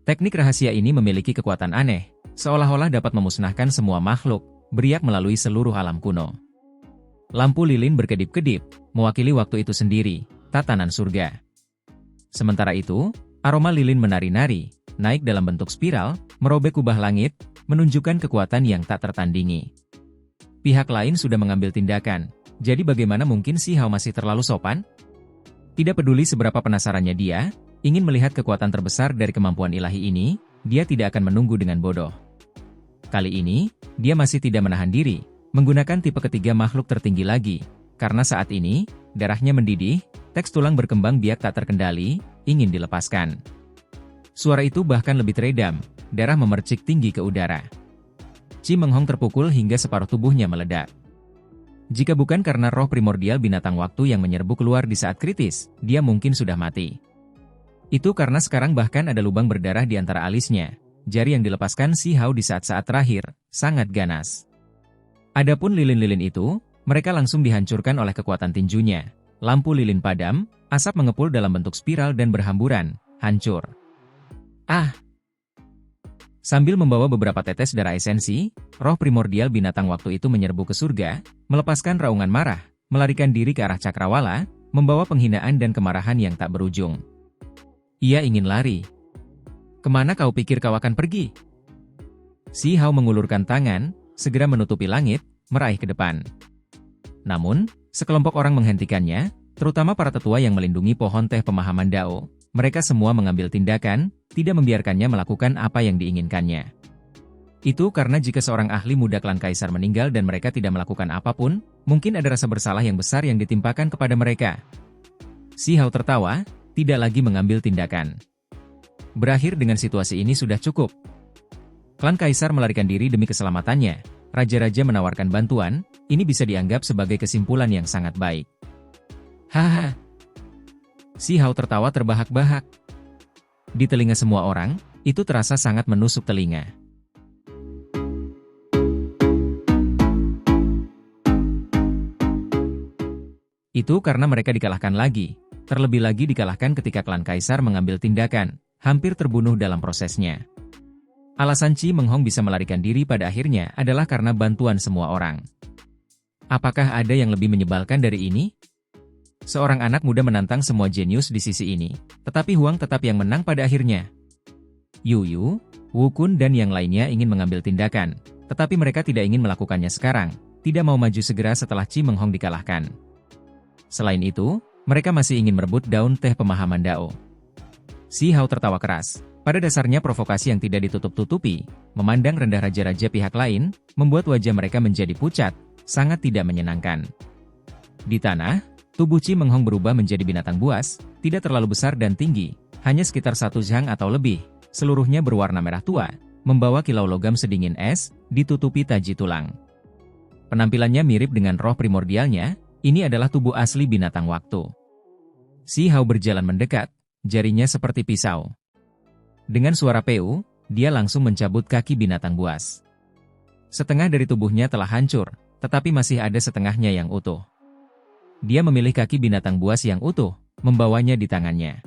Speaker 1: Teknik rahasia ini memiliki kekuatan aneh, seolah-olah dapat memusnahkan semua makhluk, beriak melalui seluruh alam kuno. Lampu lilin berkedip-kedip, mewakili waktu itu sendiri, tatanan surga. Sementara itu, aroma lilin menari-nari, naik dalam bentuk spiral, merobek kubah langit, menunjukkan kekuatan yang tak tertandingi. Pihak lain sudah mengambil tindakan, jadi bagaimana mungkin Si Hao masih terlalu sopan? Tidak peduli seberapa penasarannya dia, ingin melihat kekuatan terbesar dari kemampuan ilahi ini, dia tidak akan menunggu dengan bodoh. Kali ini, dia masih tidak menahan diri, menggunakan tipe ketiga makhluk tertinggi lagi, karena saat ini, darahnya mendidih, teks tulang berkembang biak tak terkendali, ingin dilepaskan. Suara itu bahkan lebih teredam, darah memercik tinggi ke udara. Qi Menghong terpukul hingga separuh tubuhnya meledak. Jika bukan karena roh primordial binatang waktu yang menyerbu keluar di saat kritis, dia mungkin sudah mati. Itu karena sekarang bahkan ada lubang berdarah di antara alisnya. Jari yang dilepaskan Si Hao di saat-saat terakhir, sangat ganas. Adapun lilin-lilin itu, mereka langsung dihancurkan oleh kekuatan tinjunya. Lampu lilin padam, asap mengepul dalam bentuk spiral dan berhamburan, hancur. Ah! Sambil membawa beberapa tetes darah esensi, roh primordial binatang waktu itu menyerbu ke surga, melepaskan raungan marah, melarikan diri ke arah cakrawala, membawa penghinaan dan kemarahan yang tak berujung. Ia ingin lari. Kemana kau pikir kau akan pergi? Si Hao mengulurkan tangan, segera menutupi langit, meraih ke depan. Namun, sekelompok orang menghentikannya, terutama para tetua yang melindungi pohon teh pemahaman Dao. Mereka semua mengambil tindakan, tidak membiarkannya melakukan apa yang diinginkannya. Itu karena jika seorang ahli muda klan kaisar meninggal dan mereka tidak melakukan apapun, mungkin ada rasa bersalah yang besar yang ditimpakan kepada mereka. Si Hao tertawa, tidak lagi mengambil tindakan. Berakhir dengan situasi ini sudah cukup. Klan kaisar melarikan diri demi keselamatannya. Raja-raja menawarkan bantuan, ini bisa dianggap sebagai kesimpulan yang sangat baik. Haha. Si Hao tertawa terbahak-bahak. Di telinga semua orang, itu terasa sangat menusuk telinga. Itu karena mereka dikalahkan lagi, terlebih lagi dikalahkan ketika klan Kaisar mengambil tindakan, hampir terbunuh dalam prosesnya. Alasan Chi Menghong bisa melarikan diri pada akhirnya adalah karena bantuan semua orang. Apakah ada yang lebih menyebalkan dari ini? Seorang anak muda menantang semua jenius di sisi ini, tetapi Huang tetap yang menang pada akhirnya. Yu Yu, Wu Kun dan yang lainnya ingin mengambil tindakan, tetapi mereka tidak ingin melakukannya sekarang, tidak mau maju segera setelah Chi Menghong dikalahkan. Selain itu, mereka masih ingin merebut daun teh pemahaman Dao. Si Hao tertawa keras. Pada dasarnya provokasi yang tidak ditutup-tutupi, memandang rendah raja-raja pihak lain, membuat wajah mereka menjadi pucat, sangat tidak menyenangkan. Di tanah, tubuh Chi Menghong berubah menjadi binatang buas, tidak terlalu besar dan tinggi, hanya sekitar 1 zhang atau lebih, seluruhnya berwarna merah tua, membawa kilau logam sedingin es, ditutupi taji tulang. Penampilannya mirip dengan roh primordialnya. Ini adalah tubuh asli binatang waktu. Si Hao berjalan mendekat, jarinya seperti pisau. Dengan suara peu, dia langsung mencabut kaki binatang buas. Setengah dari tubuhnya telah hancur, tetapi masih ada setengahnya yang utuh. Dia memilih kaki binatang buas yang utuh, membawanya di tangannya.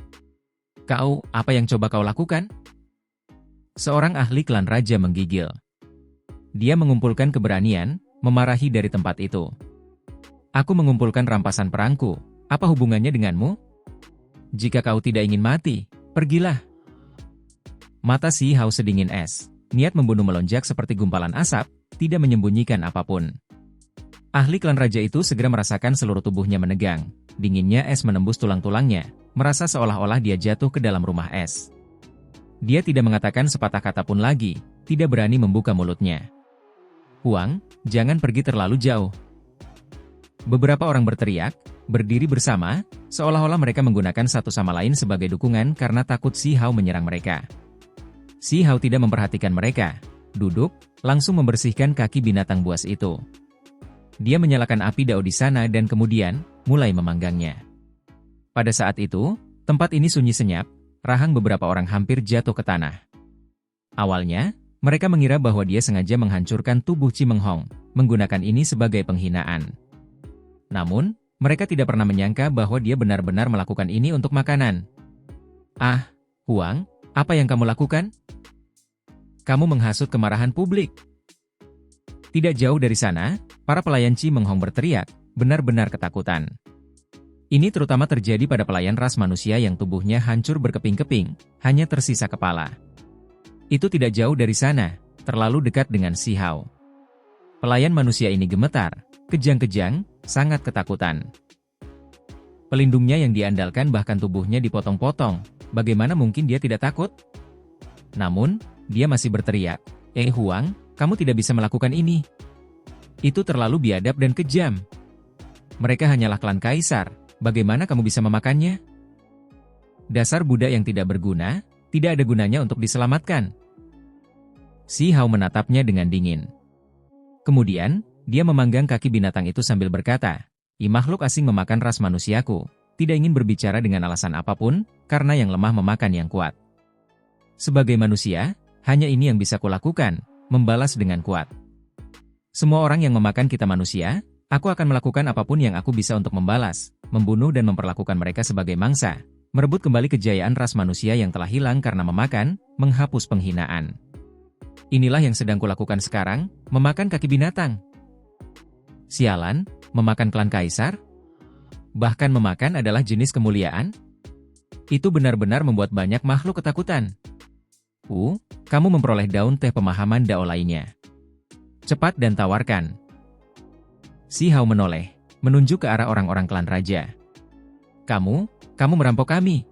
Speaker 1: Kau, apa yang coba kau lakukan? Seorang ahli klan raja menggigil. Dia mengumpulkan keberanian, memarahi dari tempat itu. Aku mengumpulkan rampasan perangku, apa hubungannya denganmu? Jika kau tidak ingin mati, pergilah. Mata Si Hao sedingin es, niat membunuh melonjak seperti gumpalan asap, tidak menyembunyikan apapun. Ahli klan raja itu segera merasakan seluruh tubuhnya menegang, dinginnya es menembus tulang-tulangnya, merasa seolah-olah dia jatuh ke dalam rumah es. Dia tidak mengatakan sepatah kata pun lagi, tidak berani membuka mulutnya. Huang, jangan pergi terlalu jauh. Beberapa orang berteriak, berdiri bersama, seolah-olah mereka menggunakan satu sama lain sebagai dukungan karena takut Si Hao menyerang mereka. Si Hao tidak memperhatikan mereka, duduk, langsung membersihkan kaki binatang buas itu. Dia menyalakan api Dao di sana dan kemudian, mulai memanggangnya. Pada saat itu, tempat ini sunyi senyap, rahang beberapa orang hampir jatuh ke tanah. Awalnya, mereka mengira bahwa dia sengaja menghancurkan tubuh Chi Menghong, menggunakan ini sebagai penghinaan. Namun, mereka tidak pernah menyangka bahwa dia benar-benar melakukan ini untuk makanan. Ah, Huang, apa yang kamu lakukan? Kamu menghasut kemarahan publik. Tidak jauh dari sana, para pelayan Chi Menghong berteriak, benar-benar ketakutan. Ini terutama terjadi pada pelayan ras manusia yang tubuhnya hancur berkeping-keping, hanya tersisa kepala. Itu tidak jauh dari sana, terlalu dekat dengan Si Hao. Pelayan manusia ini gemetar, kejang-kejang, sangat ketakutan. Pelindungnya yang diandalkan bahkan tubuhnya dipotong-potong, bagaimana mungkin dia tidak takut? Namun, dia masih berteriak, Huang, kamu tidak bisa melakukan ini. Itu terlalu biadab dan kejam. Mereka hanyalah klan Kaisar, bagaimana kamu bisa memakannya? Dasar budak yang tidak berguna, tidak ada gunanya untuk diselamatkan. Si Hao menatapnya dengan dingin. Kemudian, dia memanggang kaki binatang itu sambil berkata, makhluk asing memakan ras manusiaku, tidak ingin berbicara dengan alasan apapun, karena yang lemah memakan yang kuat. Sebagai manusia, hanya ini yang bisa kulakukan, membalas dengan kuat. Semua orang yang memakan kita manusia, aku akan melakukan apapun yang aku bisa untuk membalas, membunuh dan memperlakukan mereka sebagai mangsa, merebut kembali kejayaan ras manusia yang telah hilang karena memakan, menghapus penghinaan. Inilah yang sedang kulakukan sekarang, memakan kaki binatang. Sialan, memakan klan Kaisar? Bahkan memakan adalah jenis kemuliaan? Itu benar-benar membuat banyak makhluk ketakutan. Kamu memperoleh daun teh pemahaman Dao lainnya. Cepat dan tawarkan. Si Hao menoleh, menunjuk ke arah orang-orang klan raja. Kamu merampok kami.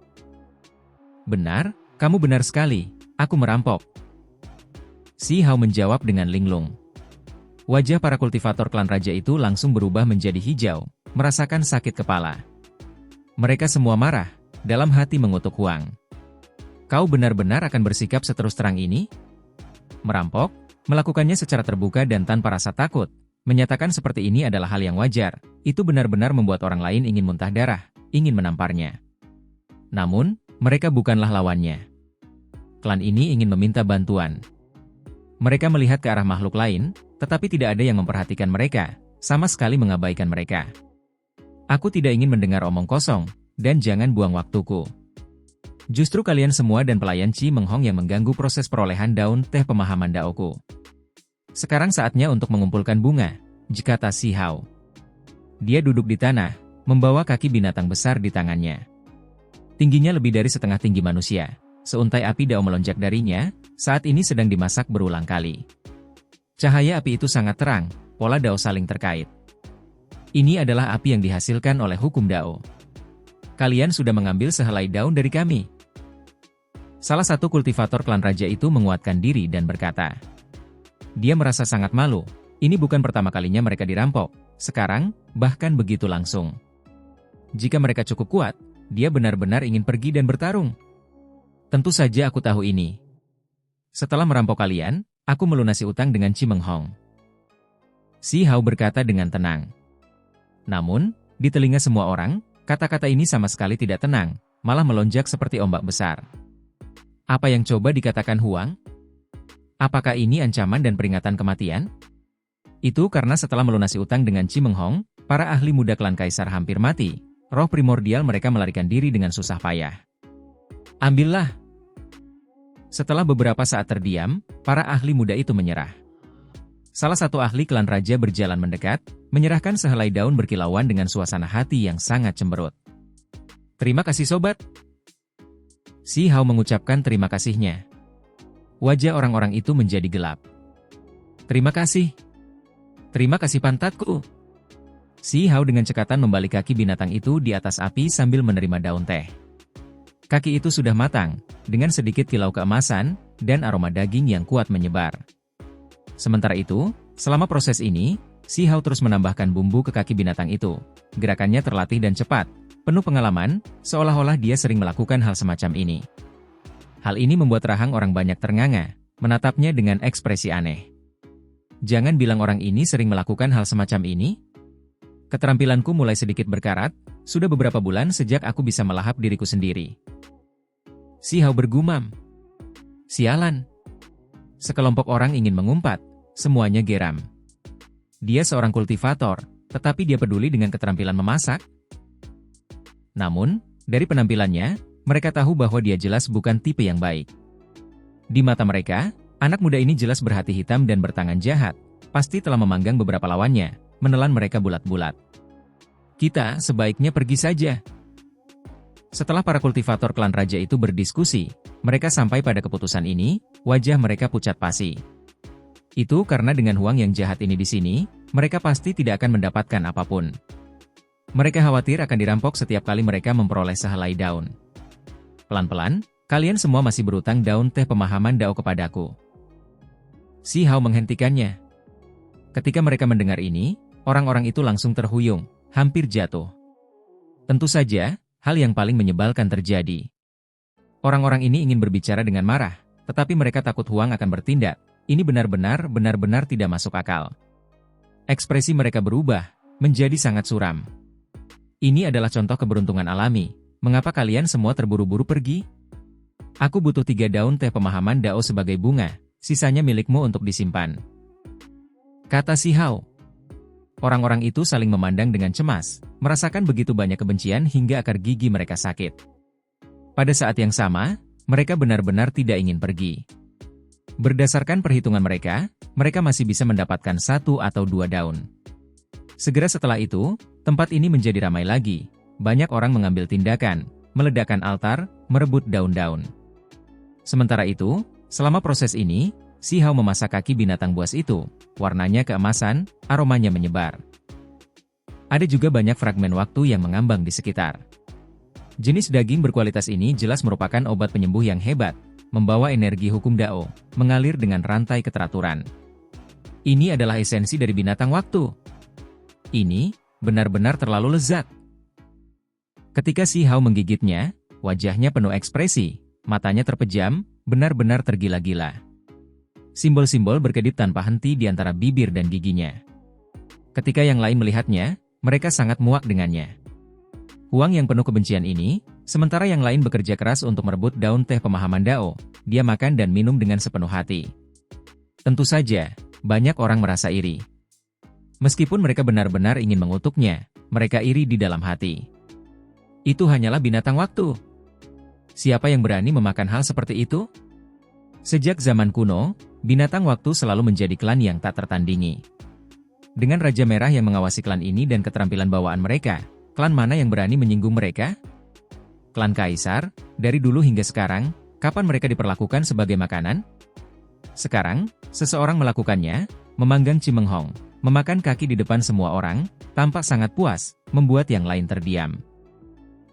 Speaker 1: Benar, kamu benar sekali, aku merampok. Si Hao menjawab dengan linglung. Wajah para kultivator klan raja itu langsung berubah menjadi hijau, merasakan sakit kepala. Mereka semua marah, dalam hati mengutuk Huang. Kau benar-benar akan bersikap seterus terang ini? Merampok, melakukannya secara terbuka dan tanpa rasa takut, menyatakan seperti ini adalah hal yang wajar, itu benar-benar membuat orang lain ingin muntah darah, ingin menamparnya. Namun, mereka bukanlah lawannya. Klan ini ingin meminta bantuan. Mereka melihat ke arah makhluk lain, tetapi tidak ada yang memperhatikan mereka, sama sekali mengabaikan mereka. Aku tidak ingin mendengar omong kosong, dan jangan buang waktuku. Justru kalian semua dan pelayan Chi Meng Hong yang mengganggu proses perolehan daun teh pemahaman Daoku. Sekarang saatnya untuk mengumpulkan bunga, kata Si Hao. Dia duduk di tanah, membawa kaki binatang besar di tangannya. Tingginya lebih dari setengah tinggi manusia. Seuntai api Dao melonjak darinya, saat ini sedang dimasak berulang kali. Cahaya api itu sangat terang, pola Dao saling terkait. Ini adalah api yang dihasilkan oleh hukum Dao. Kalian sudah mengambil sehelai daun dari kami. Salah satu kultivator klan raja itu menguatkan diri dan berkata. Dia merasa sangat malu, ini bukan pertama kalinya mereka dirampok, sekarang, bahkan begitu langsung. Jika mereka cukup kuat, dia benar-benar ingin pergi dan bertarung. Tentu saja aku tahu ini. Setelah merampok kalian, aku melunasi utang dengan Chi Meng Hong. Si Hao berkata dengan tenang. Namun, di telinga semua orang, kata-kata ini sama sekali tidak tenang, malah melonjak seperti ombak besar. Apa yang coba dikatakan Huang? Apakah ini ancaman dan peringatan kematian? Itu karena setelah melunasi utang dengan Chi Meng Hong, para ahli muda klan Kaisar hampir mati. Roh primordial mereka melarikan diri dengan susah payah. Ambillah. Setelah beberapa saat terdiam, para ahli muda itu menyerah. Salah satu ahli klan raja berjalan mendekat, menyerahkan sehelai daun berkilauan dengan suasana hati yang sangat cemberut. Terima kasih sobat. Si Hao mengucapkan terima kasihnya. Wajah orang-orang itu menjadi gelap. Terima kasih. Terima kasih pantatku. Si Hao dengan cekatan membalik kaki binatang itu di atas api sambil menerima daun teh. Kaki itu sudah matang, dengan sedikit kilau keemasan, dan aroma daging yang kuat menyebar. Sementara itu, selama proses ini, Si Hao terus menambahkan bumbu ke kaki binatang itu. Gerakannya terlatih dan cepat, penuh pengalaman, seolah-olah dia sering melakukan hal semacam ini. Hal ini membuat rahang orang banyak ternganga, menatapnya dengan ekspresi aneh. Jangan bilang orang ini sering melakukan hal semacam ini. Keterampilanku mulai sedikit berkarat, sudah beberapa bulan sejak aku bisa melahap diriku sendiri. Si Hao bergumam. Sialan. Sekelompok orang ingin mengumpat, semuanya geram. Dia seorang kultivator, tetapi dia peduli dengan keterampilan memasak. Namun, dari penampilannya, mereka tahu bahwa dia jelas bukan tipe yang baik. Di mata mereka, anak muda ini jelas berhati hitam dan bertangan jahat, pasti telah memanggang beberapa lawannya, menelan mereka bulat-bulat. Kita sebaiknya pergi saja. Setelah para kultivator klan raja itu berdiskusi, mereka sampai pada keputusan ini, wajah mereka pucat pasi. Itu karena dengan Huang yang jahat ini di sini, mereka pasti tidak akan mendapatkan apapun. Mereka khawatir akan dirampok setiap kali mereka memperoleh sehelai daun. Pelan-pelan, kalian semua masih berutang daun teh pemahaman Dao kepadaku. Si Hao menghentikannya. Ketika mereka mendengar ini, orang-orang itu langsung terhuyung, hampir jatuh. Tentu saja, hal yang paling menyebalkan terjadi. Orang-orang ini ingin berbicara dengan marah, tetapi mereka takut Huang akan bertindak. Ini benar-benar tidak masuk akal. Ekspresi mereka berubah, menjadi sangat suram. Ini adalah contoh keberuntungan alami. Mengapa kalian semua terburu-buru pergi? Aku butuh 3 daun teh pemahaman Dao sebagai bunga, sisanya milikmu untuk disimpan. Kata Si Hao. Orang-orang itu saling memandang dengan cemas, merasakan begitu banyak kebencian hingga akar gigi mereka sakit. Pada saat yang sama, mereka benar-benar tidak ingin pergi. Berdasarkan perhitungan mereka, mereka masih bisa mendapatkan 1 atau 2 daun. Segera setelah itu, tempat ini menjadi ramai lagi. Banyak orang mengambil tindakan, meledakkan altar, merebut daun-daun. Sementara itu, selama proses ini, Si Hao memasak kaki binatang buas itu, warnanya keemasan, aromanya menyebar. Ada juga banyak fragmen waktu yang mengambang di sekitar. Jenis daging berkualitas ini jelas merupakan obat penyembuh yang hebat, membawa energi hukum Dao, mengalir dengan rantai keteraturan. Ini adalah esensi dari binatang waktu. Ini, benar-benar terlalu lezat. Ketika Si Hao menggigitnya, wajahnya penuh ekspresi, matanya terpejam, benar-benar tergila-gila. Simbol-simbol berkedip tanpa henti di antara bibir dan giginya. Ketika yang lain melihatnya, mereka sangat muak dengannya. Huang yang penuh kebencian ini, Sementara yang lain bekerja keras untuk merebut daun teh pemahaman Dao, dia makan dan minum dengan sepenuh hati. Tentu saja, banyak orang merasa iri. Meskipun mereka benar-benar ingin mengutuknya, mereka iri di dalam hati. Itu hanyalah binatang waktu. Siapa yang berani memakan hal seperti itu? Sejak zaman kuno, binatang waktu selalu menjadi klan yang tak tertandingi. Dengan Raja Merah yang mengawasi klan ini dan keterampilan bawaan mereka, klan mana yang berani menyinggung mereka? Klan Kaisar, dari dulu hingga sekarang, kapan mereka diperlakukan sebagai makanan? Sekarang, seseorang melakukannya, memanggang Cimenghong, memakan kaki di depan semua orang, tampak sangat puas, membuat yang lain terdiam.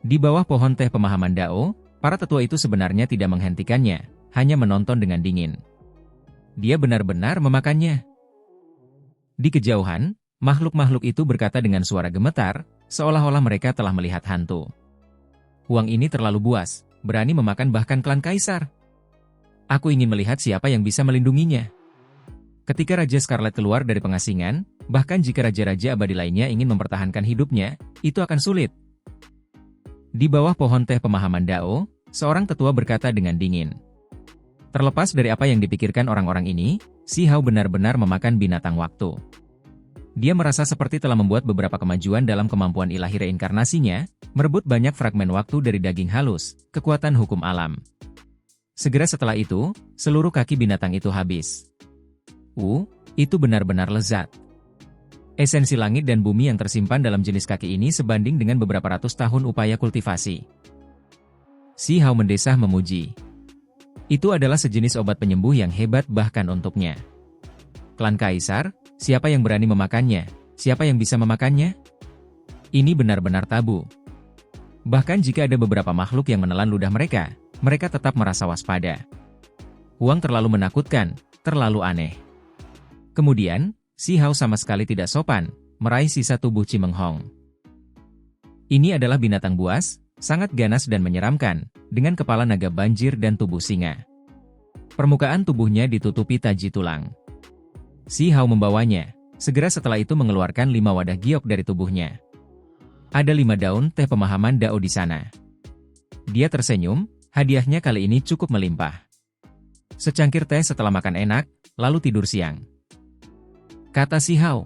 Speaker 1: Di bawah pohon teh pemahaman Dao, para tetua itu sebenarnya tidak menghentikannya, hanya menonton dengan dingin. Dia benar-benar memakannya. Di kejauhan, makhluk-makhluk itu berkata dengan suara gemetar, seolah-olah mereka telah melihat hantu. Huang ini terlalu buas, berani memakan bahkan klan Kaisar. Aku ingin melihat siapa yang bisa melindunginya. Ketika Raja Scarlet keluar dari pengasingan, bahkan jika raja-raja abadi lainnya ingin mempertahankan hidupnya, itu akan sulit. Di bawah pohon teh pemahaman Dao, seorang tetua berkata dengan dingin. Terlepas dari apa yang dipikirkan orang-orang ini, Si Hao benar-benar memakan binatang waktu. Dia merasa seperti telah membuat beberapa kemajuan dalam kemampuan ilahi reinkarnasinya, merebut banyak fragmen waktu dari daging halus, kekuatan hukum alam. Segera setelah itu, seluruh kaki binatang itu habis. Itu benar-benar lezat. Esensi langit dan bumi yang tersimpan dalam jenis kaki ini sebanding dengan beberapa ratus tahun upaya kultivasi. Si Hao mendesah memuji. Itu adalah sejenis obat penyembuh yang hebat bahkan untuknya. Klan Kaisar, siapa yang berani memakannya? Siapa yang bisa memakannya? Ini benar-benar tabu. Bahkan jika ada beberapa makhluk yang menelan ludah mereka, mereka tetap merasa waspada. Huang terlalu menakutkan, terlalu aneh. Kemudian, Si Hao sama sekali tidak sopan, meraih sisa tubuh Cimenghong. Ini adalah binatang buas, sangat ganas dan menyeramkan, dengan kepala naga banjir dan tubuh singa. Permukaan tubuhnya ditutupi taji tulang. Si Hao membawanya, segera setelah itu mengeluarkan 5 wadah giok dari tubuhnya. Ada 5 daun teh pemahaman Dao di sana. Dia tersenyum, hadiahnya kali ini cukup melimpah. Secangkir teh setelah makan enak, lalu tidur siang. Kata Si Hao.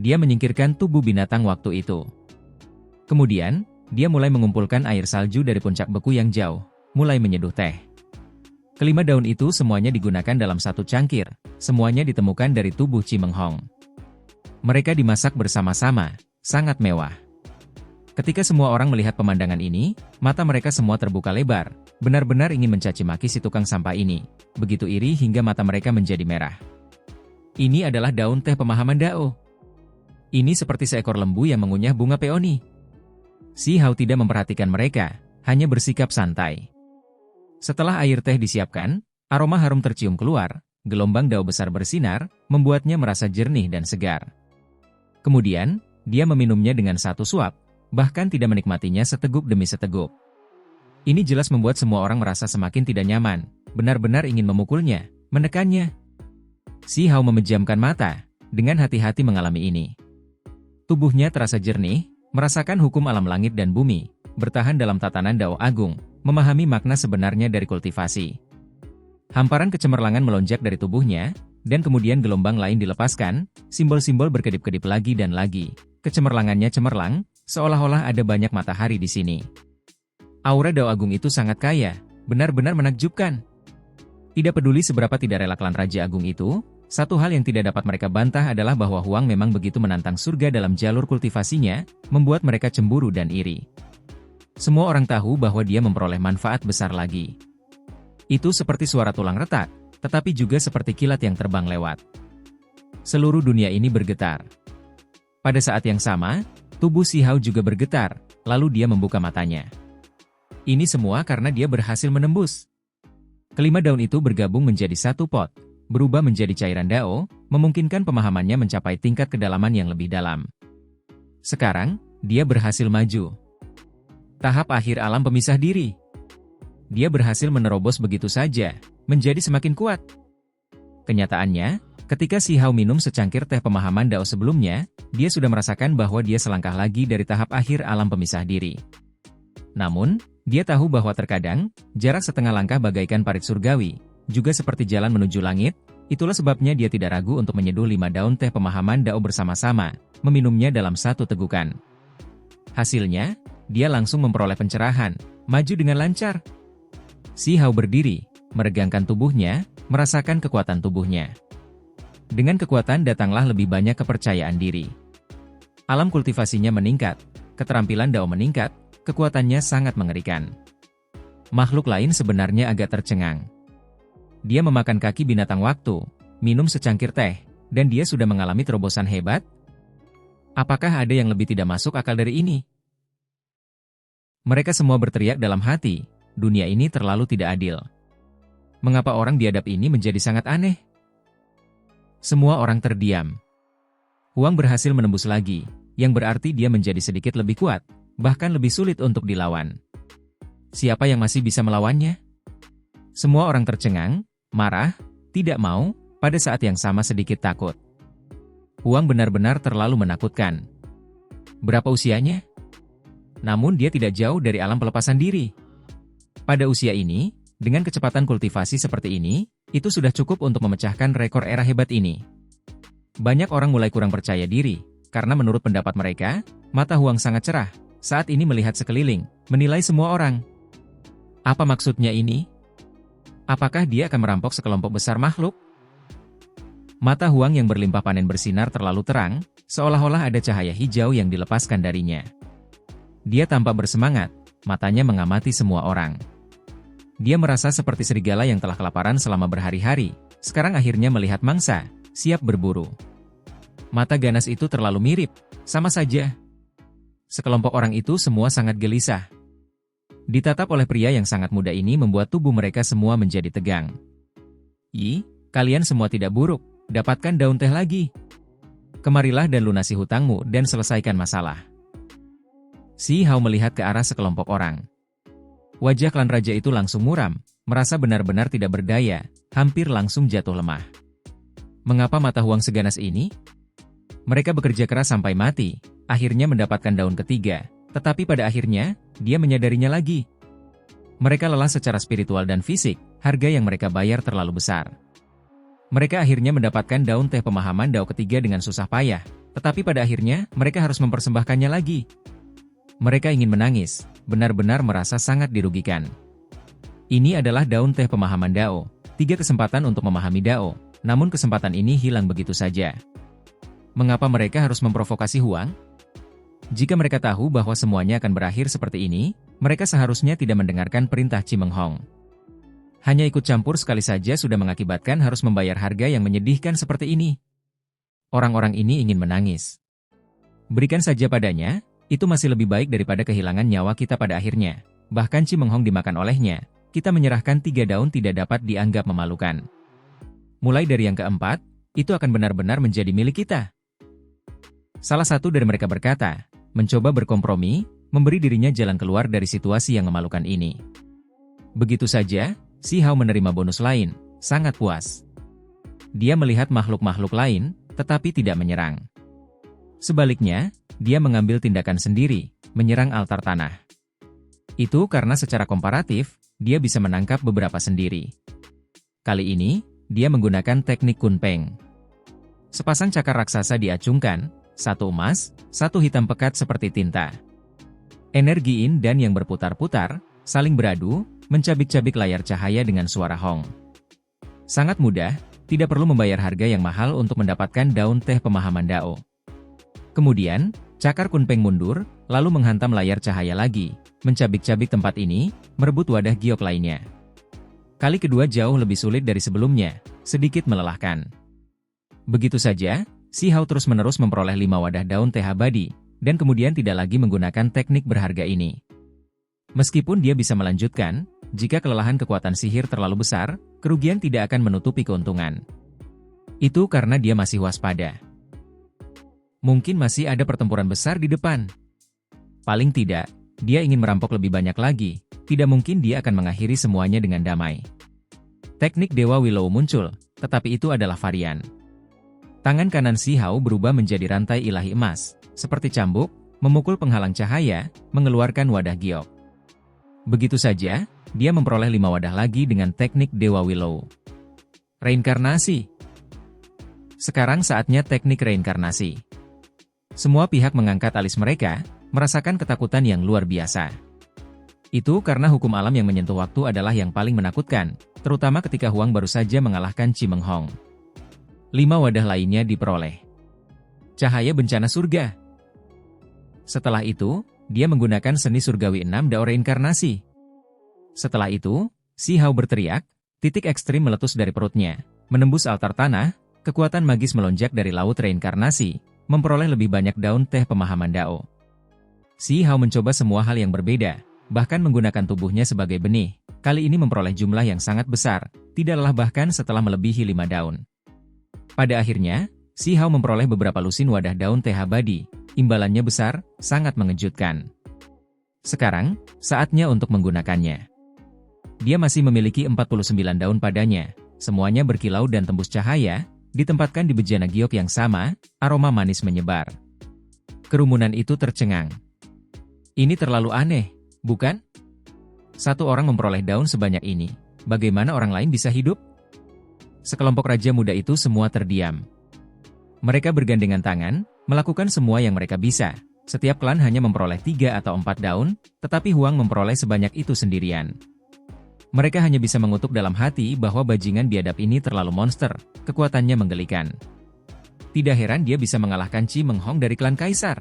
Speaker 1: Dia menyingkirkan tubuh binatang waktu itu. Kemudian, dia mulai mengumpulkan air salju dari puncak beku yang jauh, mulai menyeduh teh. Kelima daun itu semuanya digunakan dalam satu cangkir, semuanya ditemukan dari tubuh Cimenghong. Mereka dimasak bersama-sama, sangat mewah. Ketika semua orang melihat pemandangan ini, mata mereka semua terbuka lebar, benar-benar ingin mencaci maki si tukang sampah ini, begitu iri hingga mata mereka menjadi merah. Ini adalah daun teh pemahaman Dao. Ini seperti seekor lembu yang mengunyah bunga peoni. Si Hao tidak memperhatikan mereka, hanya bersikap santai. Setelah air teh disiapkan, aroma harum tercium keluar, gelombang Dao besar bersinar, membuatnya merasa jernih dan segar. Kemudian, dia meminumnya dengan satu suap, bahkan tidak menikmatinya seteguk demi seteguk. Ini jelas membuat semua orang merasa semakin tidak nyaman, benar-benar ingin memukulnya, menekannya. Si Hao memejamkan mata, dengan hati-hati mengalami ini. Tubuhnya terasa jernih, merasakan hukum alam langit dan bumi, bertahan dalam tatanan Dao Agung, memahami makna sebenarnya dari kultivasi. Hamparan kecemerlangan melonjak dari tubuhnya, dan kemudian gelombang lain dilepaskan, simbol-simbol berkedip-kedip lagi dan lagi. Kecemerlangannya cemerlang, seolah-olah ada banyak matahari di sini. Aura Dao Agung itu sangat kaya, benar-benar menakjubkan. Tidak peduli seberapa tidak rela klan Raja Agung itu, satu hal yang tidak dapat mereka bantah adalah bahwa Huang memang begitu menantang surga dalam jalur kultivasinya, membuat mereka cemburu dan iri. Semua orang tahu bahwa dia memperoleh manfaat besar lagi. Itu seperti suara tulang retak, tetapi juga seperti kilat yang terbang lewat. Seluruh dunia ini bergetar. Pada saat yang sama, tubuh Si Hao juga bergetar, lalu dia membuka matanya. Ini semua karena dia berhasil menembus. Kelima daun itu bergabung menjadi satu pot, berubah menjadi cairan Dao, memungkinkan pemahamannya mencapai tingkat kedalaman yang lebih dalam. Sekarang, dia berhasil maju. Tahap akhir alam pemisah diri. Dia berhasil menerobos begitu saja, menjadi semakin kuat. Kenyataannya, ketika Si Hao minum secangkir teh pemahaman Dao sebelumnya, dia sudah merasakan bahwa dia selangkah lagi dari tahap akhir alam pemisah diri. Namun, dia tahu bahwa terkadang, jarak setengah langkah bagaikan parit surgawi, juga seperti jalan menuju langit. Itulah sebabnya dia tidak ragu untuk menyeduh 5 daun teh pemahaman Dao bersama-sama, meminumnya dalam satu tegukan. Hasilnya, dia langsung memperoleh pencerahan, maju dengan lancar. Si Hao berdiri, meregangkan tubuhnya, merasakan kekuatan tubuhnya. Dengan kekuatan datanglah lebih banyak kepercayaan diri. Alam kultivasinya meningkat, keterampilan Dao meningkat, kekuatannya sangat mengerikan. Makhluk lain sebenarnya agak tercengang. Dia memakan kaki binatang waktu, minum secangkir teh, dan dia sudah mengalami terobosan hebat? Apakah ada yang lebih tidak masuk akal dari ini? Mereka semua berteriak dalam hati, dunia ini terlalu tidak adil. Mengapa orang biadab ini menjadi sangat aneh? Semua orang terdiam. Huang berhasil menembus lagi, yang berarti dia menjadi sedikit lebih kuat, bahkan lebih sulit untuk dilawan. Siapa yang masih bisa melawannya? Semua orang tercengang, marah, tidak mau, pada saat yang sama sedikit takut. Huang benar-benar terlalu menakutkan. Berapa usianya? Namun dia tidak jauh dari alam pelepasan diri. Pada usia ini, dengan kecepatan kultivasi seperti ini, itu sudah cukup untuk memecahkan rekor era hebat ini. Banyak orang mulai kurang percaya diri, karena menurut pendapat mereka, mata Huang sangat cerah, saat ini melihat sekeliling, menilai semua orang. Apa maksudnya ini? Apakah dia akan merampok sekelompok besar makhluk? Mata Huang yang berlimpah panen bersinar terlalu terang, seolah-olah ada cahaya hijau yang dilepaskan darinya. Dia tampak bersemangat, matanya mengamati semua orang. Dia merasa seperti serigala yang telah kelaparan selama berhari-hari, sekarang akhirnya melihat mangsa, siap berburu. Mata ganas itu terlalu mirip, sama saja. Sekelompok orang itu semua sangat gelisah. Ditatap oleh pria yang sangat muda ini membuat tubuh mereka semua menjadi tegang. Kalian semua tidak buruk, dapatkan daun teh lagi. Kemarilah dan lunasi hutangmu dan selesaikan masalah. Si Hao melihat ke arah sekelompok orang. Wajah klan raja itu langsung muram, merasa benar-benar tidak berdaya, hampir langsung jatuh lemah. Mengapa mata Huang seganas ini? Mereka bekerja keras sampai mati, akhirnya mendapatkan daun ketiga. Tetapi pada akhirnya, dia menyadarinya lagi. Mereka lelah secara spiritual dan fisik, harga yang mereka bayar terlalu besar. Mereka akhirnya mendapatkan daun teh pemahaman Dao ketiga dengan susah payah, tetapi pada akhirnya, mereka harus mempersembahkannya lagi. Mereka ingin menangis, benar-benar merasa sangat dirugikan. Ini adalah daun teh pemahaman Dao, 3 kesempatan untuk memahami Dao, namun kesempatan ini hilang begitu saja. Mengapa mereka harus memprovokasi Huang? Jika mereka tahu bahwa semuanya akan berakhir seperti ini, mereka seharusnya tidak mendengarkan perintah Chimeng Hong. Hanya ikut campur sekali saja sudah mengakibatkan harus membayar harga yang menyedihkan seperti ini. Orang-orang ini ingin menangis. Berikan saja padanya, itu masih lebih baik daripada kehilangan nyawa kita pada akhirnya. Bahkan Chimeng Hong dimakan olehnya, kita menyerahkan 3 daun tidak dapat dianggap memalukan. Mulai dari yang keempat, itu akan benar-benar menjadi milik kita. Salah satu dari mereka berkata, mencoba berkompromi, memberi dirinya jalan keluar dari situasi yang memalukan ini. Begitu saja, Si Hao menerima bonus lain, sangat puas. Dia melihat makhluk-makhluk lain, tetapi tidak menyerang. Sebaliknya, dia mengambil tindakan sendiri, menyerang altar tanah. Itu karena secara komparatif, dia bisa menangkap beberapa sendiri. Kali ini, dia menggunakan teknik Kunpeng. Sepasang cakar raksasa diacungkan, 1 emas, 1 hitam pekat seperti tinta. Energi yin dan yang berputar-putar, saling beradu, mencabik-cabik layar cahaya dengan suara hong. Sangat mudah, tidak perlu membayar harga yang mahal untuk mendapatkan daun teh pemahaman Dao. Kemudian, cakar Kunpeng mundur, lalu menghantam layar cahaya lagi, mencabik-cabik tempat ini, merebut wadah giok lainnya. Kali kedua jauh lebih sulit dari sebelumnya, sedikit melelahkan. Begitu saja, Si Hao terus-menerus memperoleh 5 wadah daun teh abadi, dan kemudian tidak lagi menggunakan teknik berharga ini. Meskipun dia bisa melanjutkan, jika kelelahan kekuatan sihir terlalu besar, kerugian tidak akan menutupi keuntungan. Itu karena dia masih waspada. Mungkin masih ada pertempuran besar di depan. Paling tidak, dia ingin merampok lebih banyak lagi, tidak mungkin dia akan mengakhiri semuanya dengan damai. Teknik Dewa Willow muncul, tetapi itu adalah varian. Tangan kanan Si Hao berubah menjadi rantai ilahi emas, seperti cambuk, memukul penghalang cahaya, mengeluarkan wadah giok. Begitu saja, dia memperoleh 5 wadah lagi dengan teknik Dewa Willow. Reinkarnasi. Sekarang saatnya teknik reinkarnasi. Semua pihak mengangkat alis mereka, merasakan ketakutan yang luar biasa. Itu karena hukum alam yang menyentuh waktu adalah yang paling menakutkan, terutama ketika Huang baru saja mengalahkan Chi Meng Hong. 5 wadah lainnya diperoleh. Cahaya bencana surga. Setelah itu, dia menggunakan seni surgawi 6 Dao reinkarnasi. Setelah itu, Si Hao berteriak, titik ekstrim meletus dari perutnya, menembus altar tanah, kekuatan magis melonjak dari laut reinkarnasi, memperoleh lebih banyak daun teh pemahaman Dao. Si Hao mencoba semua hal yang berbeda, bahkan menggunakan tubuhnya sebagai benih, kali ini memperoleh jumlah yang sangat besar, tidak lelah bahkan setelah melebihi 5 daun. Pada akhirnya, Si Hao memperoleh beberapa lusin wadah daun teh abadi, imbalannya besar, sangat mengejutkan. Sekarang, saatnya untuk menggunakannya. Dia masih memiliki 49 daun padanya, semuanya berkilau dan tembus cahaya, ditempatkan di bejana giok yang sama, aroma manis menyebar. Kerumunan itu tercengang. Ini terlalu aneh, bukan? Satu orang memperoleh daun sebanyak ini, bagaimana orang lain bisa hidup? Sekelompok raja muda itu semua terdiam. Mereka bergandengan tangan, melakukan semua yang mereka bisa. Setiap klan hanya memperoleh 3 atau 4 daun, tetapi Huang memperoleh sebanyak itu sendirian. Mereka hanya bisa mengutuk dalam hati bahwa bajingan biadab ini terlalu monster, kekuatannya menggelikan. Tidak heran dia bisa mengalahkan Chi Meng Hong dari klan Kaisar.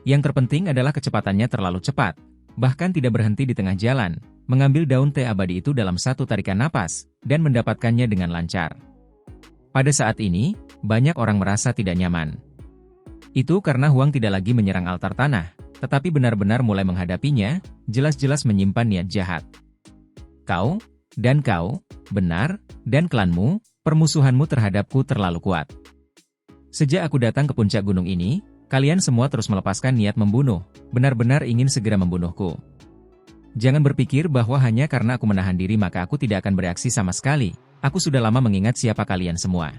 Speaker 1: Yang terpenting adalah kecepatannya terlalu cepat, bahkan tidak berhenti di tengah jalan, mengambil daun teh abadi itu dalam satu tarikan napas, dan mendapatkannya dengan lancar. Pada saat ini, banyak orang merasa tidak nyaman. Itu karena Huang tidak lagi menyerang altar tanah, tetapi benar-benar mulai menghadapinya, jelas-jelas menyimpan niat jahat. Kau, benar, dan klanmu, permusuhanmu terhadapku terlalu kuat. Sejak aku datang ke puncak gunung ini, kalian semua terus melepaskan niat membunuh, benar-benar ingin segera membunuhku. Jangan berpikir bahwa hanya karena aku menahan diri maka aku tidak akan bereaksi sama sekali. Aku sudah lama mengingat siapa kalian semua.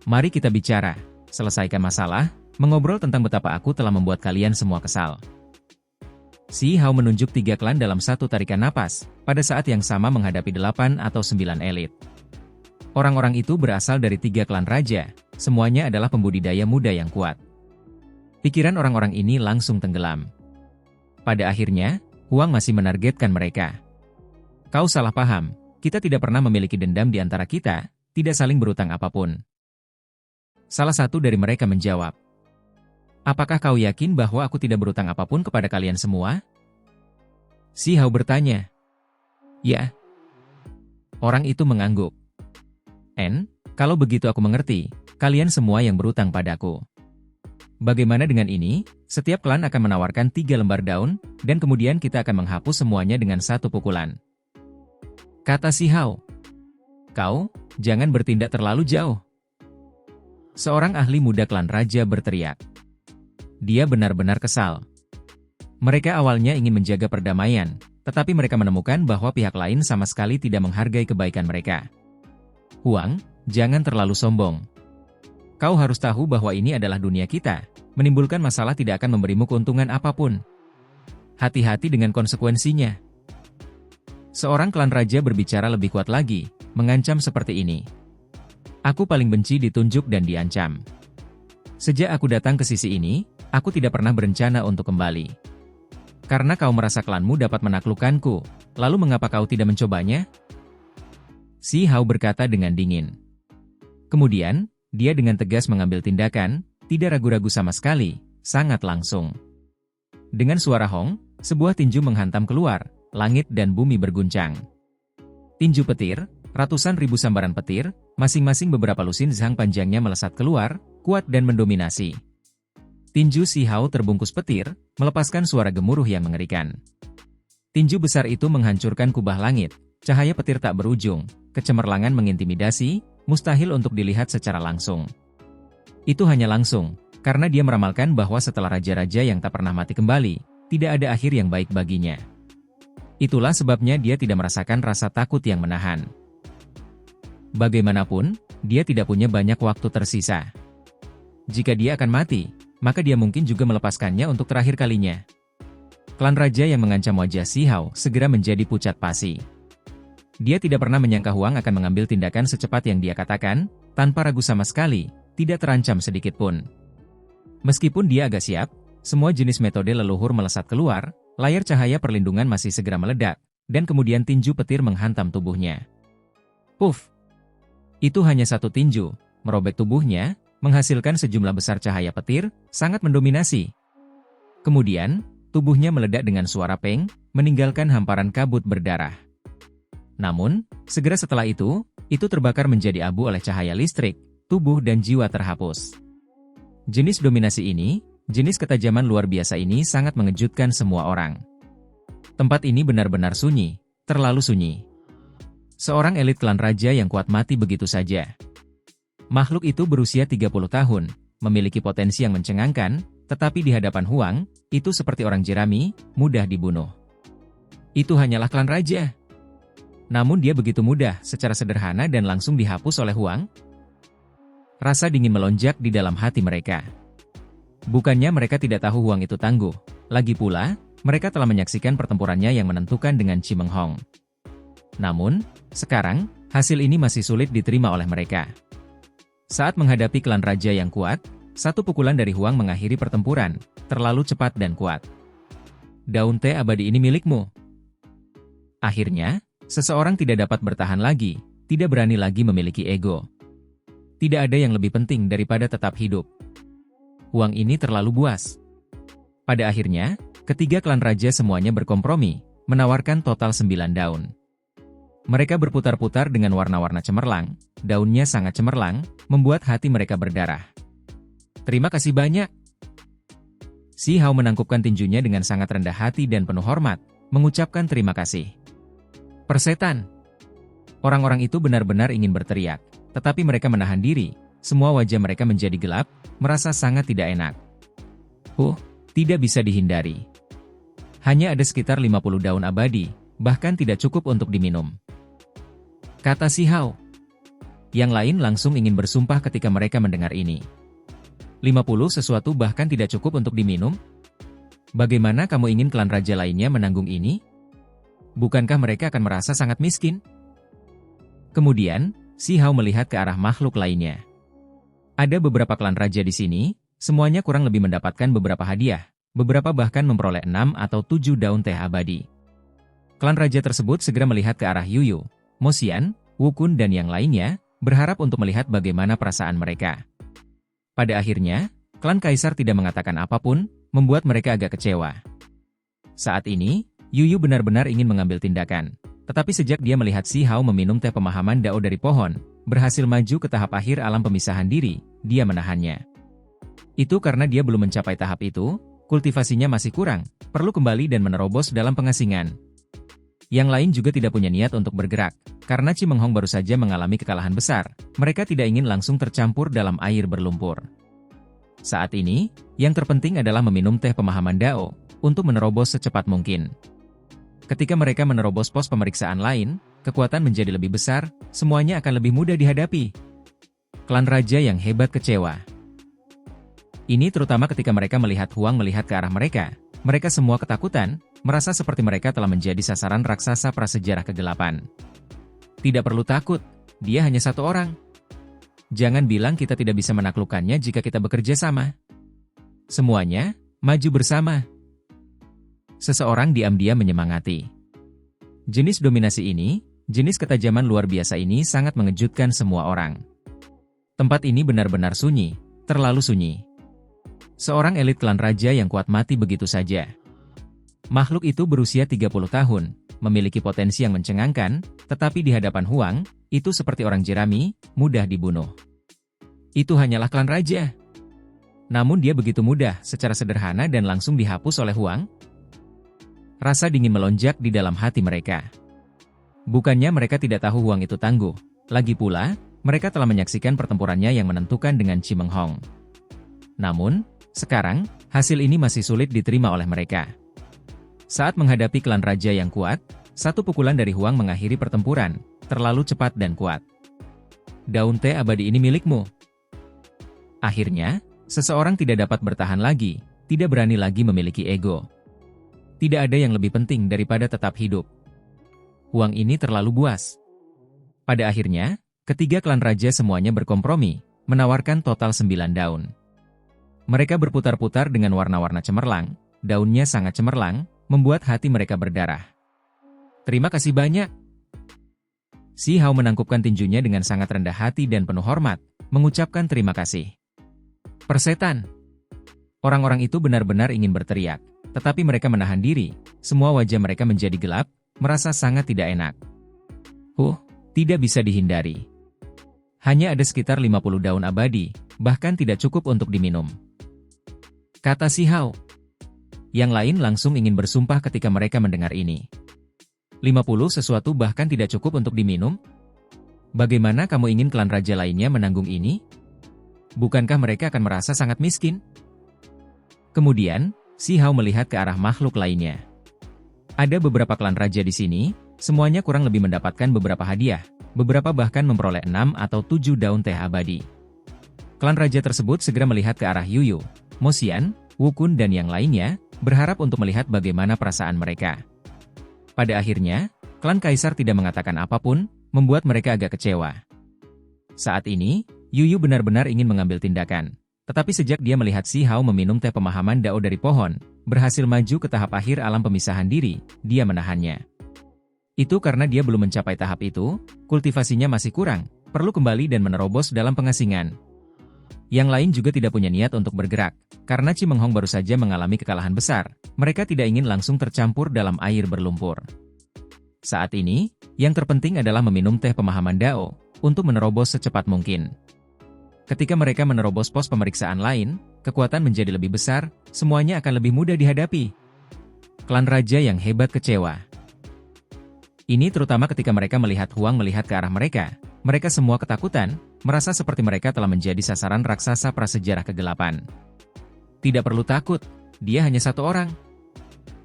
Speaker 1: Mari kita bicara, selesaikan masalah, mengobrol tentang betapa aku telah membuat kalian semua kesal. Si Hao menunjuk 3 klan dalam satu tarikan napas, pada saat yang sama menghadapi 8 atau 9 elit. Orang-orang itu berasal dari 3 klan raja, semuanya adalah pembudidaya muda yang kuat. Pikiran orang-orang ini langsung tenggelam. Pada akhirnya, Huang masih menargetkan mereka. Kau salah paham, kita tidak pernah memiliki dendam di antara kita, tidak saling berutang apapun. Salah satu dari mereka menjawab. Apakah kau yakin bahwa aku tidak berutang apapun kepada kalian semua? Si Hao bertanya. Ya. Orang itu mengangguk. Kalau begitu aku mengerti, kalian semua yang berutang padaku. Bagaimana dengan ini? Setiap klan akan menawarkan 3 lembar daun, dan kemudian kita akan menghapus semuanya dengan satu pukulan. Kata Si Hao. Kau, jangan bertindak terlalu jauh. Seorang ahli muda klan raja berteriak. Dia benar-benar kesal. Mereka awalnya ingin menjaga perdamaian, tetapi mereka menemukan bahwa pihak lain sama sekali tidak menghargai kebaikan mereka. Huang, jangan terlalu sombong. Kau harus tahu bahwa ini adalah dunia kita, menimbulkan masalah tidak akan memberimu keuntungan apapun. Hati-hati dengan konsekuensinya. Seorang klan raja berbicara lebih kuat lagi, mengancam seperti ini. Aku paling benci ditunjuk dan diancam. Sejak aku datang ke sisi ini, aku tidak pernah berencana untuk kembali. Karena kau merasa klanmu dapat menaklukkanku, lalu mengapa kau tidak mencobanya? Si Hao berkata dengan dingin. Kemudian, dia dengan tegas mengambil tindakan, tidak ragu-ragu sama sekali, sangat langsung. Dengan suara hong, sebuah tinju menghantam keluar, langit dan bumi berguncang. Tinju petir, ratusan ribu sambaran petir, masing-masing beberapa lusin zhang panjangnya melesat keluar, kuat dan mendominasi. Tinju Si Hao terbungkus petir, melepaskan suara gemuruh yang mengerikan. Tinju besar itu menghancurkan kubah langit, cahaya petir tak berujung, kecemerlangan mengintimidasi, mustahil untuk dilihat secara langsung. Itu hanya langsung, karena dia meramalkan bahwa setelah raja-raja yang tak pernah mati kembali, tidak ada akhir yang baik baginya. Itulah sebabnya dia tidak merasakan rasa takut yang menahan. Bagaimanapun, dia tidak punya banyak waktu tersisa. Jika dia akan mati, maka dia mungkin juga melepaskannya untuk terakhir kalinya. Klan raja yang mengancam wajah Si Hao segera menjadi pucat pasi. Dia tidak pernah menyangka Huang akan mengambil tindakan secepat yang dia katakan, tanpa ragu sama sekali, tidak terancam sedikit pun. Meskipun dia agak siap, semua jenis metode leluhur melesat keluar, layar cahaya perlindungan masih segera meledak, dan kemudian tinju petir menghantam tubuhnya. Puff! Itu hanya satu tinju, merobek tubuhnya, menghasilkan sejumlah besar cahaya petir, sangat mendominasi. Kemudian, tubuhnya meledak dengan suara peng, meninggalkan hamparan kabut berdarah. Namun, segera setelah itu terbakar menjadi abu oleh cahaya listrik, tubuh dan jiwa terhapus. Jenis dominasi ini, jenis ketajaman luar biasa ini sangat mengejutkan semua orang. Tempat ini benar-benar sunyi, terlalu sunyi. Seorang elit klan raja yang kuat mati begitu saja. Makhluk itu berusia 30 tahun, memiliki potensi yang mencengangkan, tetapi di hadapan Huang, itu seperti orang jerami, mudah dibunuh. Itu hanyalah klan raja. Namun dia begitu mudah, secara sederhana dan langsung dihapus oleh Huang. Rasa dingin melonjak di dalam hati mereka. Bukannya mereka tidak tahu Huang itu tangguh. Lagi pula, mereka telah menyaksikan pertempurannya yang menentukan dengan Chi Meng Hong. Namun, sekarang, hasil ini masih sulit diterima oleh mereka. Saat menghadapi klan raja yang kuat, satu pukulan dari Huang mengakhiri pertempuran, terlalu cepat dan kuat. Daun teh abadi ini milikmu. Akhirnya, seseorang tidak dapat bertahan lagi, tidak berani lagi memiliki ego. Tidak ada yang lebih penting daripada tetap hidup. Huang ini terlalu buas. Pada akhirnya, ketiga klan raja semuanya berkompromi, menawarkan total 9 daun. Mereka berputar-putar dengan warna-warna cemerlang, daunnya sangat cemerlang, membuat hati mereka berdarah. Terima kasih banyak. Si Hao menangkupkan tinjunya dengan sangat rendah hati dan penuh hormat, mengucapkan terima kasih. Persetan. Orang-orang itu benar-benar ingin berteriak, tetapi mereka menahan diri, semua wajah mereka menjadi gelap, merasa sangat tidak enak. Tidak bisa dihindari. Hanya ada sekitar 50 daun abadi, bahkan tidak cukup untuk diminum. Kata Si Hao. Yang lain langsung ingin bersumpah ketika mereka mendengar ini. 50 sesuatu bahkan tidak cukup untuk diminum? Bagaimana kamu ingin klan raja lainnya menanggung ini? Bukankah mereka akan merasa sangat miskin? Kemudian, Si Hao melihat ke arah makhluk lainnya. Ada beberapa klan raja di sini, semuanya kurang lebih mendapatkan beberapa hadiah, beberapa bahkan memperoleh 6 atau 7 daun teh abadi. Klan raja tersebut segera melihat ke arah Yuyu, Mo Xian, Wu Kun dan yang lainnya, berharap untuk melihat bagaimana perasaan mereka. Pada akhirnya, klan kaisar tidak mengatakan apapun, membuat mereka agak kecewa. Saat ini, Yuyu benar-benar ingin mengambil tindakan. Tetapi sejak dia melihat Si Hao meminum teh pemahaman Dao dari pohon, berhasil maju ke tahap akhir alam pemisahan diri, dia menahannya. Itu karena dia belum mencapai tahap itu, kultivasinya masih kurang, perlu kembali dan menerobos dalam pengasingan. Yang lain juga tidak punya niat untuk bergerak, karena Chi Meng Hong baru saja mengalami kekalahan besar, mereka tidak ingin langsung tercampur dalam air berlumpur. Saat ini, yang terpenting adalah meminum teh pemahaman Dao, untuk menerobos secepat mungkin. Ketika mereka menerobos pos pemeriksaan lain, kekuatan menjadi lebih besar, semuanya akan lebih mudah dihadapi. Klan raja yang hebat kecewa. Ini terutama ketika mereka melihat Huang melihat ke arah mereka. Mereka semua ketakutan, merasa seperti mereka telah menjadi sasaran raksasa prasejarah kegelapan. Tidak perlu takut, dia hanya satu orang. Jangan bilang kita tidak bisa menaklukkannya jika kita bekerja sama. Semuanya, maju bersama. Seseorang diam-diam menyemangati. Jenis dominasi ini, jenis ketajaman luar biasa ini sangat mengejutkan semua orang. Tempat ini benar-benar sunyi, terlalu sunyi. Seorang elit klan raja yang kuat mati begitu saja. Makhluk itu berusia 30 tahun, memiliki potensi yang mencengangkan, tetapi di hadapan Huang, itu seperti orang jerami, mudah dibunuh. Itu hanyalah klan raja. Namun dia begitu mudah, secara sederhana dan langsung dihapus oleh Huang. Rasa dingin melonjak di dalam hati mereka. Bukannya mereka tidak tahu Huang itu tangguh. Lagi pula, mereka telah menyaksikan pertempurannya yang menentukan dengan Chi Meng Hong. Namun, sekarang, hasil ini masih sulit diterima oleh mereka. Saat menghadapi klan raja yang kuat, satu pukulan dari Huang mengakhiri pertempuran, terlalu cepat dan kuat. Daun teh abadi ini milikmu. Akhirnya, Seseorang tidak dapat bertahan lagi, tidak berani lagi memiliki ego. Tidak ada yang lebih penting daripada tetap hidup. Huang ini terlalu buas. Pada akhirnya, ketiga klan raja semuanya berkompromi, menawarkan total 9 daun. Mereka berputar-putar dengan warna-warna cemerlang, daunnya sangat cemerlang, membuat hati mereka berdarah. Terima kasih banyak. Si Hao menangkupkan tinjunya dengan sangat rendah hati dan penuh hormat, mengucapkan terima kasih. Persetan. Orang-orang itu benar-benar ingin berteriak, tetapi mereka menahan diri, semua wajah mereka menjadi gelap, merasa sangat tidak enak. Tidak bisa dihindari. Hanya ada sekitar 50 daun abadi, bahkan tidak cukup untuk diminum. Kata si Hao. Yang lain langsung ingin bersumpah ketika mereka mendengar ini. 50 sesuatu bahkan tidak cukup untuk diminum? Bagaimana kamu ingin klan raja lainnya menanggung ini? Bukankah mereka akan merasa sangat miskin? Kemudian, si Hao melihat ke arah makhluk lainnya. Ada beberapa klan raja di sini, semuanya kurang lebih mendapatkan beberapa hadiah, beberapa bahkan memperoleh 6 atau 7 daun teh abadi. Klan raja tersebut segera melihat ke arah Yuyu, Mo Xian, Wu Kun dan yang lainnya, berharap untuk melihat bagaimana perasaan mereka. Pada akhirnya, klan kaisar tidak mengatakan apapun, membuat mereka agak kecewa. Saat ini, Yuyu benar-benar ingin mengambil tindakan. Tetapi sejak dia melihat si Hao meminum teh pemahaman Dao dari pohon, berhasil maju ke tahap akhir alam pemisahan diri, dia menahannya. Itu karena dia belum mencapai tahap itu, kultivasinya masih kurang, perlu kembali dan menerobos dalam pengasingan. Yang lain juga tidak punya niat untuk bergerak, karena Chi Menghong baru saja mengalami kekalahan besar, mereka tidak ingin langsung tercampur dalam air berlumpur. Saat ini, yang terpenting adalah meminum teh pemahaman Dao, untuk menerobos secepat mungkin. Ketika mereka menerobos pos pemeriksaan lain, kekuatan menjadi lebih besar, semuanya akan lebih mudah dihadapi. Klan raja yang hebat kecewa. Ini terutama ketika mereka melihat Huang melihat ke arah mereka. Mereka semua ketakutan, merasa seperti mereka telah menjadi sasaran raksasa prasejarah kegelapan. Tidak perlu takut, dia hanya satu orang.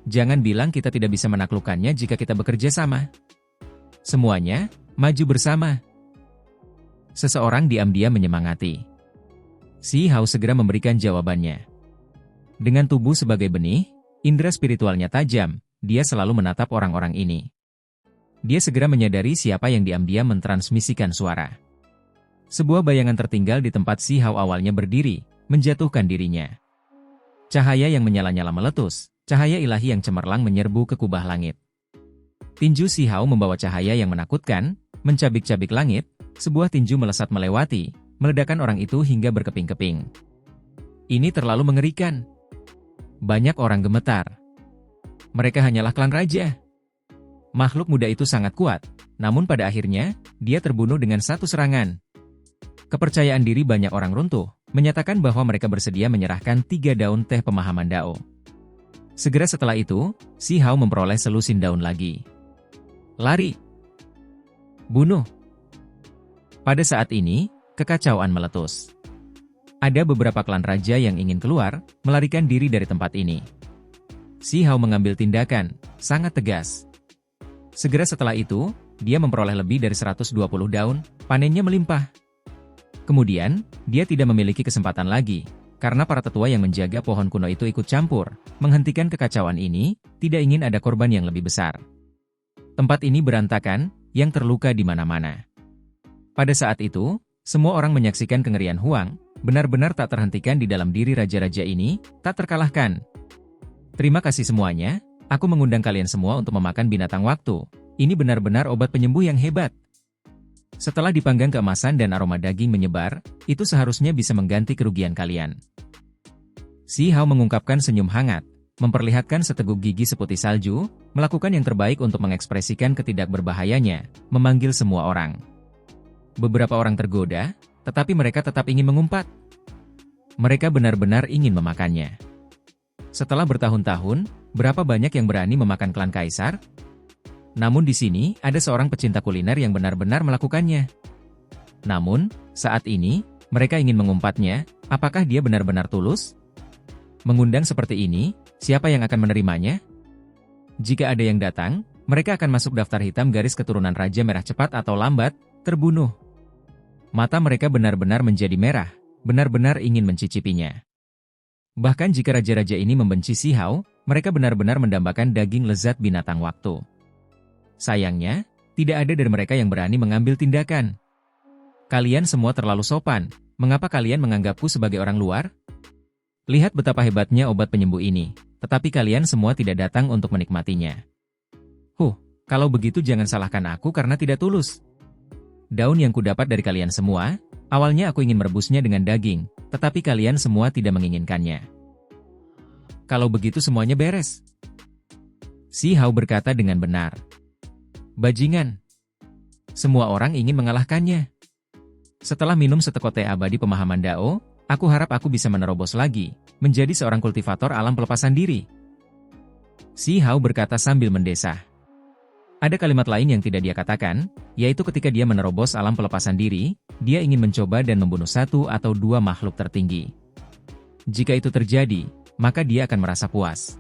Speaker 1: Jangan bilang kita tidak bisa menaklukkannya jika kita bekerja sama. Semuanya, maju bersama. Seseorang diam-diam menyemangati. Si Hao segera memberikan jawabannya. Dengan tubuh sebagai benih, indera spiritualnya tajam, dia selalu menatap orang-orang ini. Dia segera menyadari siapa yang diam-diam mentransmisikan suara. Sebuah bayangan tertinggal di tempat si Hao awalnya berdiri, menjatuhkan dirinya. Cahaya yang menyala-nyala meletus, cahaya ilahi yang cemerlang menyerbu ke kubah langit. Tinju si Hao membawa cahaya yang menakutkan, mencabik-cabik langit, sebuah tinju melesat melewati, meledakkan orang itu hingga berkeping-keping. Ini terlalu mengerikan. Banyak orang gemetar. Mereka hanyalah klan raja. Makhluk muda itu sangat kuat, namun pada akhirnya, dia terbunuh dengan satu serangan. Kepercayaan diri banyak orang runtuh, menyatakan bahwa mereka bersedia menyerahkan 3 daun teh pemahaman Dao. Segera setelah itu, si Hao memperoleh selusin daun lagi. Lari. Bunuh. Pada saat ini, kekacauan meletus. Ada beberapa klan raja yang ingin keluar, melarikan diri dari tempat ini. Si Hao mengambil tindakan, sangat tegas. Segera setelah itu, dia memperoleh lebih dari 120 daun, panennya melimpah. Kemudian, dia tidak memiliki kesempatan lagi, karena para tetua yang menjaga pohon kuno itu ikut campur, menghentikan kekacauan ini, tidak ingin ada korban yang lebih besar. Tempat ini berantakan, yang terluka di mana-mana. Pada saat itu, semua orang menyaksikan kengerian Huang, benar-benar tak terhentikan di dalam diri raja-raja ini, tak terkalahkan. Terima kasih semuanya, aku mengundang kalian semua untuk memakan binatang waktu. Ini benar-benar obat penyembuh yang hebat. Setelah dipanggang keemasan dan aroma daging menyebar, itu seharusnya bisa mengganti kerugian kalian. Si Hao mengungkapkan senyum hangat, memperlihatkan seteguk gigi seputih salju, melakukan yang terbaik untuk mengekspresikan ketidakberbahayanya, memanggil semua orang. Beberapa orang tergoda, tetapi mereka tetap ingin mengumpat. Mereka benar-benar ingin memakannya. Setelah bertahun-tahun, berapa banyak yang berani memakan klan kaisar? Namun di sini, ada seorang pecinta kuliner yang benar-benar melakukannya. Namun, saat ini, mereka ingin mengumpatnya, apakah dia benar-benar tulus? Mengundang seperti ini, siapa yang akan menerimanya? Jika ada yang datang, mereka akan masuk daftar hitam garis keturunan Raja Merah cepat atau lambat, terbunuh. Mata mereka benar-benar menjadi merah, benar-benar ingin mencicipinya. Bahkan jika raja-raja ini membenci Si Hao, mereka benar-benar mendambakan daging lezat binatang waktu. Sayangnya, tidak ada dari mereka yang berani mengambil tindakan. Kalian semua terlalu sopan, mengapa kalian menganggapku sebagai orang luar? Lihat betapa hebatnya obat penyembuh ini, tetapi kalian semua tidak datang untuk menikmatinya. Kalau begitu jangan salahkan aku karena tidak tulus. Daun yang kudapat dari kalian semua, awalnya aku ingin merebusnya dengan daging, tetapi kalian semua tidak menginginkannya. Kalau begitu semuanya beres. Si Hao berkata dengan benar. Bajingan. Semua orang ingin mengalahkannya. Setelah minum setekuk teh abadi pemahaman Dao, aku harap aku bisa menerobos lagi, menjadi seorang kultivator alam pelepasan diri. Si Hao berkata sambil mendesah. Ada kalimat lain yang tidak dia katakan, yaitu ketika dia menerobos alam pelepasan diri, dia ingin mencoba dan membunuh 1 atau 2 makhluk tertinggi. Jika itu terjadi, maka dia akan merasa puas.